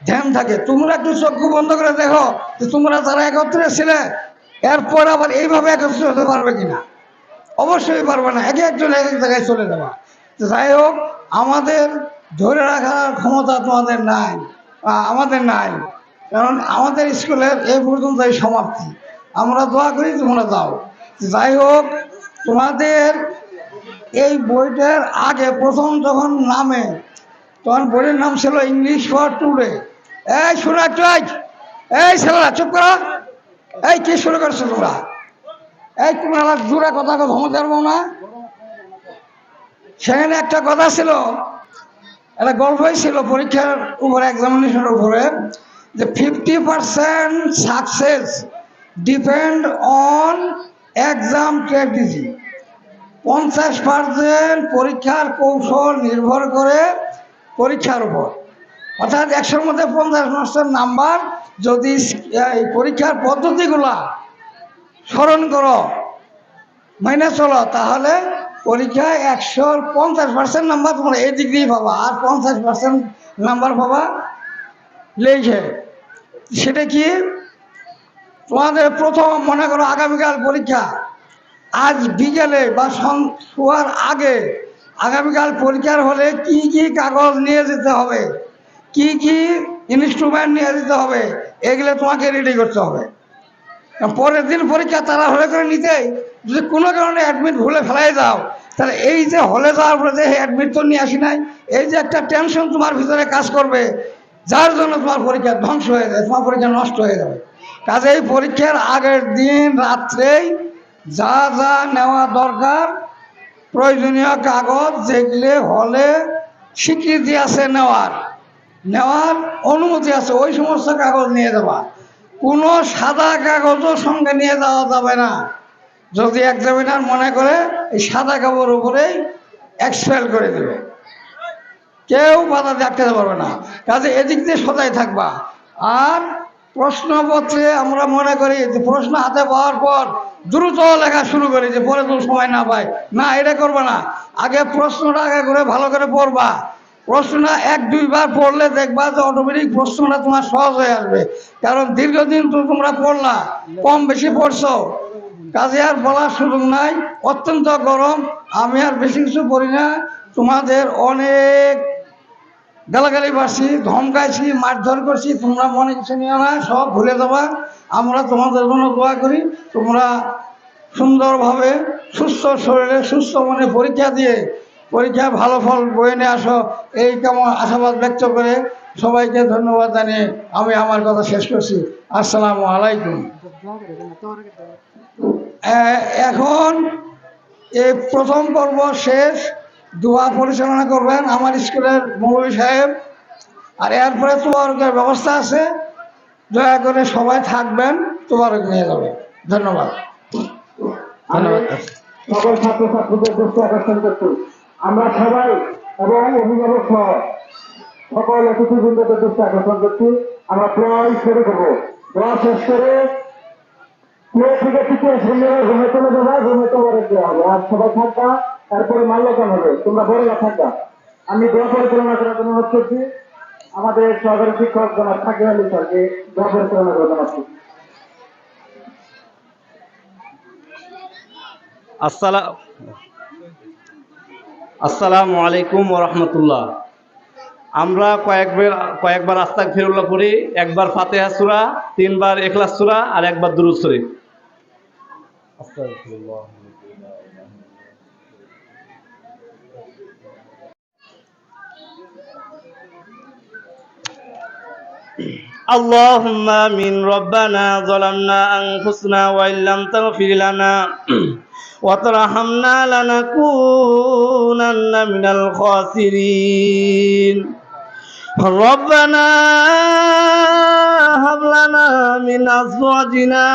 ধ্যান থাকে। তোমরা একটু চক্ষু বন্ধ করে দেখো যে তোমরা যারা একত্রে ছিলে এরপর আবার এইভাবে একত্রিত হতে পারবে কিনা। অবশ্যই পারবে না, এক একজন এক এক জায়গায় চলে যাওয়া। যাই হোক, আমাদের ধরে রাখার ক্ষমতা তোমাদের নাই, আমাদের নাই, কারণ আমাদের স্কুলের এই পর্যন্তই সমাপ্তি। আমরা দোয়া করি তোমরা যাও। যাই হোক, তোমাদের এই বইটার আগে প্রথম যখন নামে, তখন বইয়ের নাম ছিল ইংলিশ ফর টুডে। এই শোনা একটু, এই ছেলেরা চুপ করো, এই কি শুরু করছো তোমরা? এই তোমরা আমার জোরে কথা ধমক দেবো না। সেখানে একটা কথা ছিল, একটা গল্পই ছিল পরীক্ষার উপরে, এক্সামিনেশনের উপরে, যে 50% success depend on exam strategy. 50% পরীক্ষার কৌশল নির্ভর করে পরীক্ষার উপর। অর্থাৎ 100-র মধ্যে 50% নাম্বার যদি এই পরীক্ষার পদ্ধতিগুলা স্মরণ করো, মেনে চলো, তাহলে পরীক্ষায় 100-র 50% নাম্বার তোমরা এই দিক দিয়ে পাবা, আর 50% নাম্বার পাবা লেখে। সেটা কি? তোমাদের প্রথম মনে করো আগামীকাল পরীক্ষা, আজ বিকেলে বা শোয়ার আগে আগামীকাল পরীক্ষার হলে কি কি কাগজ নিয়ে যেতে হবে, কি কি ইনস্ট্রুমেন্ট নিয়ে যেতে হবে, এগুলো তোমাকে রেডি করতে হবে। পরের দিন পরীক্ষা তারা হলে করে নিতেই, যদি কোনো কারণে অ্যাডমিট ভুলে ফেলাই দাও, তাহলে এই যে হলে যাওয়ার পরে যে অ্যাডমিট তো নিয়ে আসি নাই, এই যে একটা টেনশন তোমার ভিতরে কাজ করবে, যার জন্য তোমার পরীক্ষা ধ্বংস হয়ে যায়, তোমার পরীক্ষা নষ্ট হয়ে যাবে। কাজেই পরীক্ষার আগের দিন রাত্রেই যা যা নেওয়া দরকার, প্রয়োজনীয় কাগজ যেগুলো হলে স্বীকৃতি আছে, নেওয়ার অনুমতি আছে, ওই সমস্ত কাগজ নিয়ে যাবা। কোনো সাদা কাগজও সঙ্গে নিয়ে যাওয়া যাবে না। যদি এক্সামিনার মনে করে এই সাদা কাগজের উপরেই এক্সপেল করে দেবে, কেউ বাধা দেখতে পারবে না। কাজে এদিক দিয়ে সজাই থাকবা। আর প্রশ্নপত্রে আমরা মনে করি যে প্রশ্ন হাতে পাওয়ার পর দ্রুত লেখা শুরু করি, যে পরে তো সময় না পাই, না, এটা করবে না। আগে প্রশ্নটা আগে করে ভালো করে পড়বা। প্রশ্নটা 1-2 বার পড়লে দেখবা যে অটোমেটিক প্রশ্নটা তোমার সহজ হয়ে আসবে। কারণ দীর্ঘদিন তো তোমরা পড়লা, কম বেশি পড়ছো, কাজে আর বলার সুযোগ নাই। অত্যন্ত গরম, আমি আর বেশি কিছু পড়ি না। তোমাদের অনেক গালাগালি পাচ্ছি, ধমকাইছি, মারধর করছি, তোমরা মনে কিছু নিও না, সব ভুলে যাবা। আমরা তোমাদের জন্য দোয়া করি, তোমরা সুন্দরভাবে সুস্থ শরীরে সুস্থ মনে পরীক্ষা দিয়ে পরীক্ষায় ভালো ফল বয়ে নিয়ে আসো, এই কেমন আশাবাদ ব্যক্ত করে সবাইকে ধন্যবাদ জানিয়ে আমি আমার কথা শেষ করছি। আসসালামু আলাইকুম। এখন এই প্রথম পর্ব শেষ, দোয়া পরিচালনা করবেন আমার স্কুলের মৌলভী সাহেব। আর এরপরে তোবারকের ব্যবস্থা আছে, দয়া করে সবাই থাকবেন, তোবারক নিয়ে যাবে। ধন্যবাদ। সকল ছাত্রছাত্রীদের দৃষ্টি আকর্ষণ করছি, আমরা সবাই এবং অভিভাবক সহ সকল অতিথিবৃন্দদের দৃষ্টি আকর্ষণ করছি, আমরা প্রায় শুরু করবো। দোয়া শেষ করে থেকে রুমে চলে যাবা, রুমে তোবারক দেওয়া হবে। আর সবাই থাকবা, তারপরে মাল্যদান হবে, তোমরা বড়রা থাকবা। আমি দোয়া পরিচালনা করার জন্য অনুরোধ করছি আমাদের সহকারী শিক্ষক জনাব সাকিব আলী স্যারকে দোয়া পরিচালনা করার জন্য। আসসালামু আলাইকুম ওয়া রাহমাতুল্লাহ। আমরা কয়েকবার আস্তাগফিরুল্লাহ পড়ি, একবার ফাতিহা সূরা, 3 বার ইখলাস সূরা আর একবার দুরূদ শরীফ। আস্তাগফিরুল্লাহ। اللهم آمين. ربنا ظلمنا أنفسنا وإن لم تغفر لنا وترحمنا لنكونن من الخاسرين. ربنا هب لنا من أزواجنا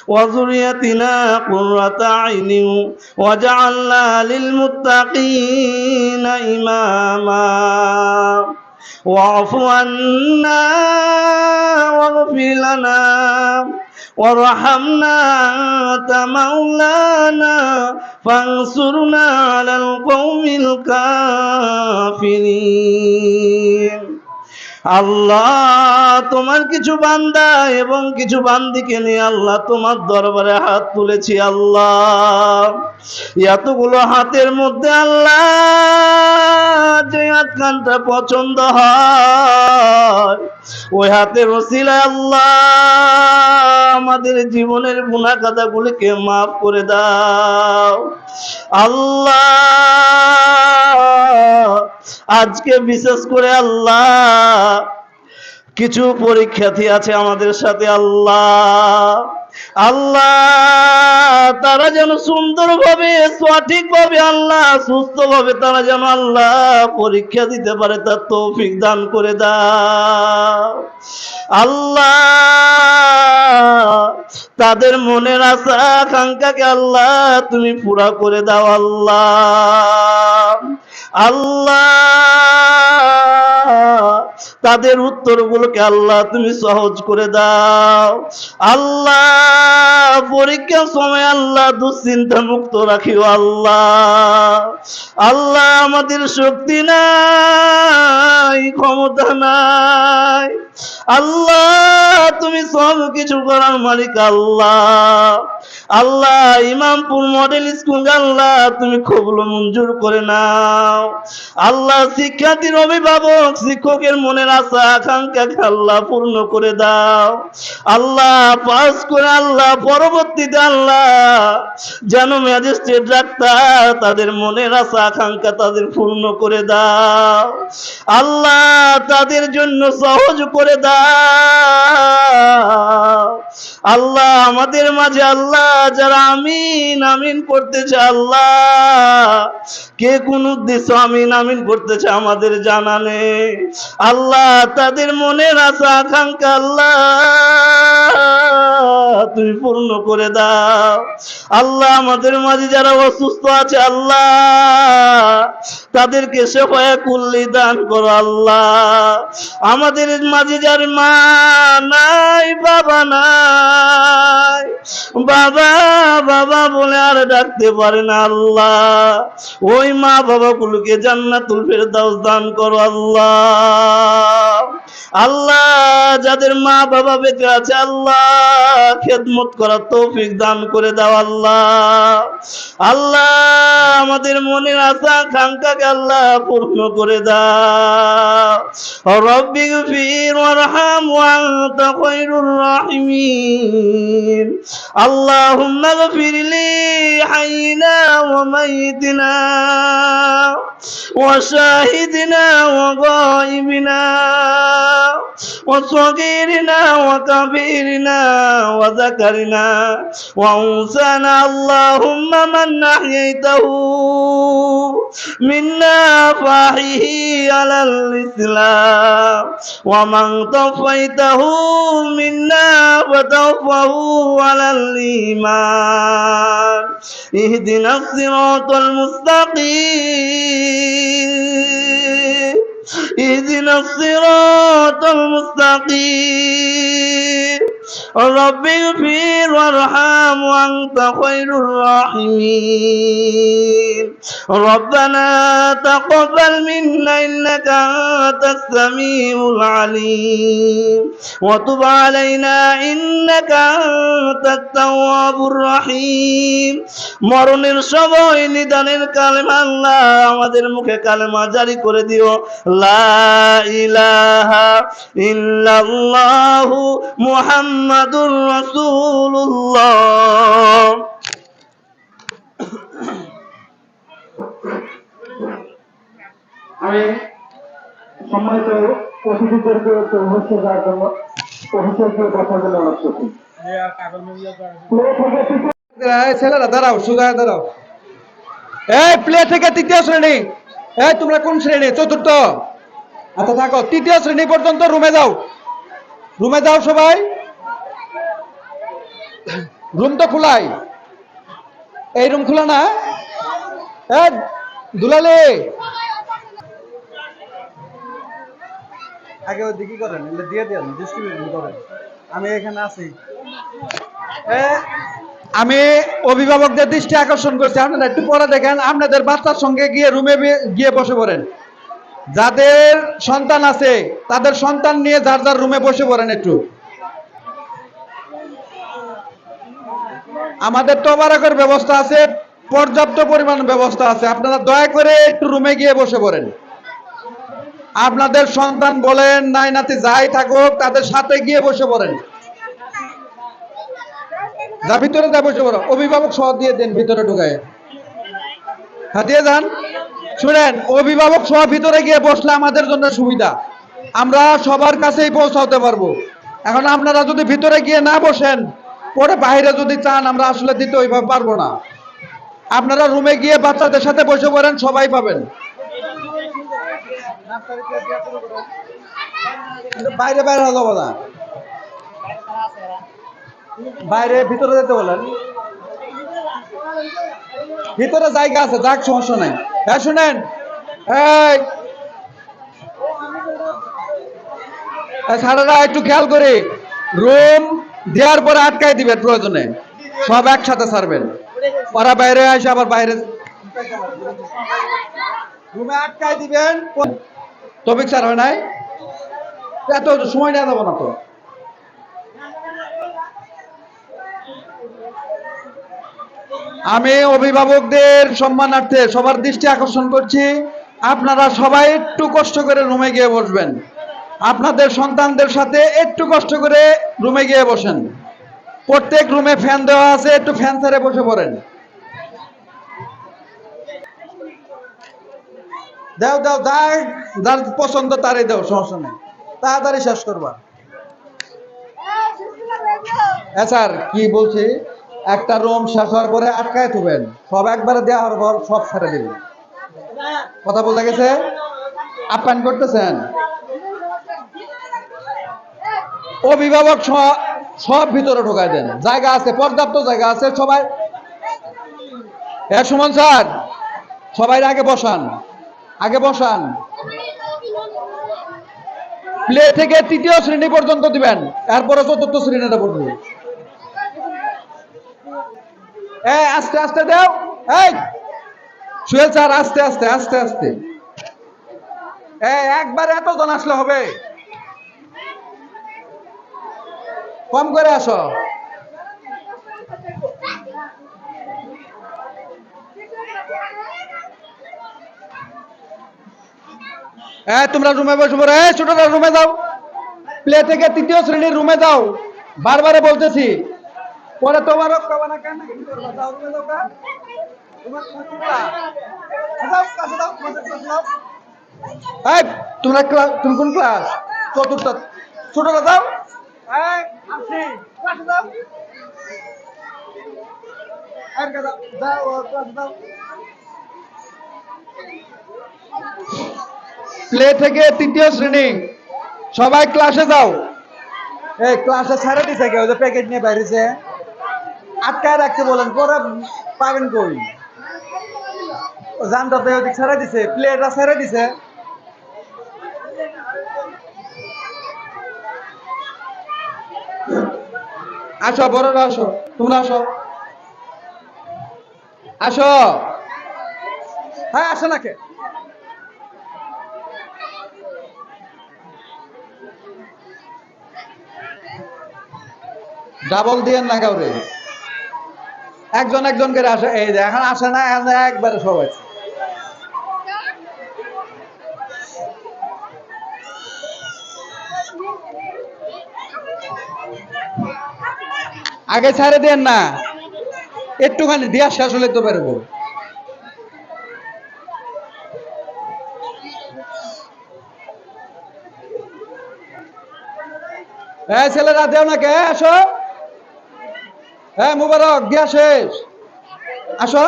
وذريتنا قرة أعين واجعلنا للمتقين إماما. واعف عنا واغفر لنا وارحمنا أنت مولانا فانصرنا على القوم الكافرين. আল্লাহ, তোমার কিছু বান্দা এবং কিছু বান্দিকে নিয়ে আল্লাহ তোমার দরবারে হাত তুলেছি। আল্লাহ, এতগুলো হাতের মধ্যে আল্লাহ যে হাতখানটা পছন্দ হয়, ওই হাতের ওসিলায় আল্লাহ আমাদের জীবনের গুনাহ খাতাগুলিকে মাফ করে দাও। আল্লাহ, আজকে বিশেষ করে আল্লাহ কিছু পরীক্ষার্থী আছে আমাদের সাথে। আল্লাহ, তারা যেন সুন্দরভাবে সঠিকভাবে আল্লাহ সুস্থভাবে তারা যেন আল্লাহ পরীক্ষা দিতে পারে, তার তৌফিক দান করে দাও। আল্লাহ, তাদের মনের আশা আকাঙ্ক্ষাকে আল্লাহ তুমি পুরা করে দাও। আল্লাহ, আল্লাহ তাদের উত্তরগুলোকে আল্লাহ তুমি সহজ করে দাও। আল্লাহ পরীক্ষার সময় আল্লাহ দুশ্চিন্তা মুক্ত রাখিও আল্লাহ। আল্লাহ আমাদের শক্তি নাই, ক্ষমতা নাই, আল্লাহ তুমি সব কিছু করার মালিক আল্লাহ। আল্লাহ ইমামপুর মডেল স্কুল আল্লাহ তুমি কবুল মঞ্জুর করে নাও। আল্লাহ শিক্ষার্থীর অভিভাবক শিক্ষকের মনের আশা আকাঙ্ক্ষাকে আল্লাহ পূর্ণ করে দাও। আল্লাহ পাস করে আল্লাহ পরবর্তীতে আল্লাহ যেন ম্যাজিস্ট্রেট ডাক্তার তাদের মনের আশা আকাঙ্ক্ষা তাদের পূর্ণ করে দাও। আল্লাহ তাদের জন্য সহজ করে দাও। আল্লাহ আমাদের মাঝে আল্লাহ যারা আমিন আমিন করতেছে আল্লাহ কে কোন উদ্দেশ্য আমিন আমিন করতেছে আমাদের জানা নেই। আল্লাহ তাদের মনের আশা আকাঙ্ক্ষা আল্লাহ তুমি পূর্ণ করে দাও। আল্লাহ আমাদের মাঝে যারা অসুস্থ আছে আল্লাহ তাদেরকে সেফায়ে কুল্লি দান করো আল্লাহ। আমাদের মাঝে যার মা নাই বাবা নাই, বাবা বাবা বলে আর ডাকতে পারে না আল্লাহ, ওই মা বাবা গুলোকে জান্নাতুল ফেরদাউস দান করো আল্লাহ। আল্লাহ যাদের মা বাবা বেঁচে আছে আল্লাহ খেদমত করার তৌফিক দান করে দাও আল্লাহ। আল্লাহ আমাদের মনের আশা আকাঙ্ক্ষাকে আল্লাহ পূর্ণ করে দাও। রব্বি গফির ওয়ারহাম ওয়া আনতা খায়রুর রাহিমিন। আল্লাহুম্মা গফির লি হাইনা ওয়া মাইতিনা ওয়া শাহিদিনা ওয়া গায়িবিনা ওয়া সগীরিনা ওয়া কাবীরিনা ওয়া যাকারিনা ওয়া উনসানা। আল্লাহুম্মা মান আহইয়াতাহু মিন্না ফাহিহি আলাল ইসলাম ওয়া মান তাওফাইতাহু মিন্না ফাতাওফাহু আলাল ঈমান। ইহদিনাস সিরাতাল মুস্তাকিম اهدنا الصراط المستقيم. رب اغفر وارحم وانت خير الراحمين. ربنا تقبل منا انك انت السميع العليم وتب علينا انك انت التواب الرحيم. মরণের সময় নিদানের কালেমা আল্লাহ আমাদের মুখে কালেমা জারি করে দিও, লা ইলাহা ইল্লাল্লাহু মুহাম্মাদুর রাসূলুল্লাহ। আমি সম্মানিত অতিথিদেরকে উপস্থিত হওয়ার জন্য অভিষেকের কথা বলে অনুরোধ করছি। ছেলেরা দাঁড়াও, সুজা দাঁড়াও। এই প্লে থেকে তৃতীয় শ্রেণী, এই তোমরা কোন শ্রেণী? চতুর্থ? আচ্ছা থাকো, তৃতীয় শ্রেণী পর্যন্ত রুমে যাও, রুমে যাও সবাই। রুম তো খোলাই, এই রুম খোলা না? দুলালে আগে ওদিকে করেন, দিয়ে দেন, ডিস্ট্রিবিউশন করেন। আমি এখানে আছি। আমি অভিভাবকদের দৃষ্টি আকর্ষণ করছি, আপনারা একটু পরে দেখেন, আপনাদের বাচ্চার সঙ্গে গিয়ে রুমে গিয়ে বসে পড়েন। যাদের সন্তান আছে তাদের সন্তান নিয়ে যার যার রুমে বসে পড়েন। একটু আমাদের তবারকের ব্যবস্থা আছে, পর্যাপ্ত পরিমাণ ব্যবস্থা আছে, আপনারা দয়া করে একটু রুমে গিয়ে বসে পড়েন। আপনাদের সন্তান বলেন নাই নাতি যাই থাকুক তাদের সাথে গিয়ে বসে পড়েন। যা ভিতরে যা বসে পড়ো, অভিভাবক সহ দিয়ে দেন ভিতরে ঢুকায়, হ্যাঁ দিয়ে যান। শুনেন, অভিভাবক সহ ভিতরে গিয়ে বসলে আমাদের জন্য সুবিধা, আমরা সবার কাছেই পৌঁছাতে পারবো। এখন আপনারা যদি ভিতরে গিয়ে না বসেন, পরে বাইরে যদি চান আমরা আসলে দিতে ওইভাবে পারবো না। আপনারা রুমে গিয়ে বাচ্চাদের সাথে বসে পড়েন, সবাই পাবেন। বাইরে বাইরে হলো না, বাইরে ভিতরে যেতে বলেন, ভিতরে জায়গা আছে, যাক সমস্যা নাই। হ্যাঁ শুনেন, এই স্যারেরা একটু খেয়াল করে রুম দেওয়ার পরে আটকাই দিবেন, প্রয়োজনে সব একসাথে ছাড়বেন। ওরা বাইরে আসে আবার বাইরে রুমে আটকাই দিবেন। তবিক স্যার হয় নাই, এত সময় নেওয়া যাবো না তো। আমি অভিভাবকদের সম্মানার্থে সবার দৃষ্টি আকর্ষণ করছি, আপনারা সবাই একটু কষ্ট করে রুমে গিয়ে বসবেন। আপনাদের সন্তানদের সাথে একটু কষ্ট করে রুমে গিয়ে বসেন। প্রত্যেক রুমে ফ্যান দেওয়া আছে, একটু ফ্যান ছেড়ে বসে পড়েন। দাও দাও, যার পছন্দ তারই দাও, সমস্যা নেই, তাড়াতাড়ি শেষ করবা। হ্যাঁ স্যার, কি বলছি, একটা রুম শেষ হওয়ার পরে আটকায় থাকবেন, সব একবারে দেওয়া হওয়ার পর সব ছেড়ে দেবেন। কথা বলতে গেছে, আপ্যায়ন করতেছেন। অভিভাবক সব ভিতরে ঢোকায় দেন, জায়গা আছে, পর্যাপ্ত জায়গা আছে। সবাই সুমন স্যার, সবাই আগে বসান, আগে বসান। প্লে থেকে 3য় শ্রেণী পর্যন্ত দিবেন, এরপরে 4র্থ শ্রেণীটা পড়বে। আস্তে আস্তে দাও। এই সুহেল স্যার, আস্তে আস্তে আস্তে আস্তে। একবার এতজন আসলে হবে, কম করে আসো। তোমরা রুমে বসে পড়ো। ছোটরা রুমে যাও, প্লে থেকে 3য় শ্রেণীর রুমে যাও, বারবারে বলতেছি। পরে তোমার তোমরা তুমি কোন ক্লাস? 4র্থ। ছোটরা যাও, প্লে থেকে 3য় শ্রেণী সবাই ক্লাসে যাও। এই ক্লাসে ছেড়ে দিছে কেউ, যে প্যাকেট নিয়ে বাইরেছে, আটকায় রাখতে বলেন, পরে পাবেন কই? জানটা তো ওদিক ছেড়ে দিছে, প্লেটা ছেড়ে দিছে। আসো বড়রা, আসো, তোমরা আসো, আসো। আসো না কে? ডাবল দিয়ে না কাউরে, একজন একজন করে আসে। এই এখন আসে না, একবারে সবাই। আগে ছাড়ে দেন না, একটুখানি দিয়া শেষ হলে তো পারবো। ছেলেরা দেও না কে? আসো। মুবারক, দিয়া শেষ, আসো।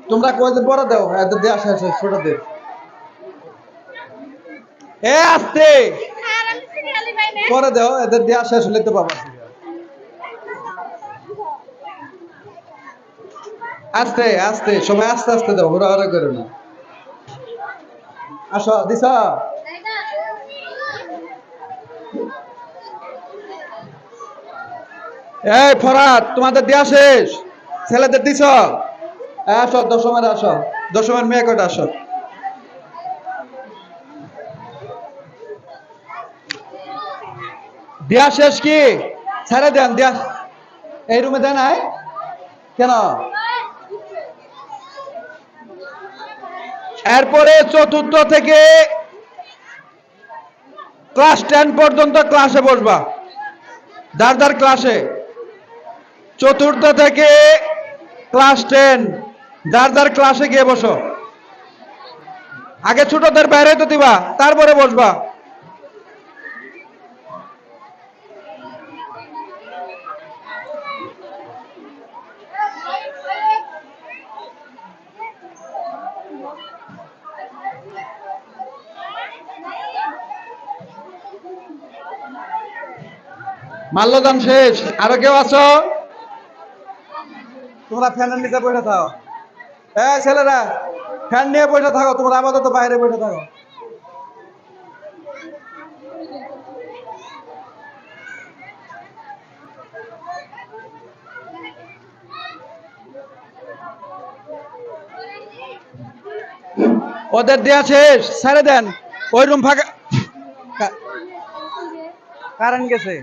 তোমরা কয়েকদিন পরে দেও, এদের দেওয়া শেষ, ছোটদের। আসতে পরে দেও, এদের দেওয়া শেষ হলে তো পাবা। আস্তে আস্তে, সময় আস্তে আস্তে দাও, হুড়াহুড়া করো না। আসো, দিছ? ফরাত, তোমাদের দেওয়া শেষ, ছেলেদের দিছ? আসো, দশমের আসো, দশমের মেয়ে কটা আসো। দেওয়া শেষ কি? ছেড়ে দেন, দেয়া এই রুমে দেন। কেন? এরপরে 4র্থ থেকে ক্লাস 10 পর্যন্ত ক্লাসে বসবা, যার যার ক্লাসে। 4র্থ থেকে ক্লাস 10 যার যার ক্লাসে গিয়ে বসো। আগে ছোটদের বাইরে তো দিবা, তারপরে বসবা। মাল্যদান শেষ, আরো কেউ আছো? তোমরা ফ্যানের নিচে বসে থাকো। ছেলেরা ফ্যান নিয়ে বসে থাকো, তোমরা আপাতত বাইরে বসে থাকো। ওদের দেয়া শেষ, ছেড়ে দেন। ওই রুম ফাঁকা, কারেন্ট গেছে।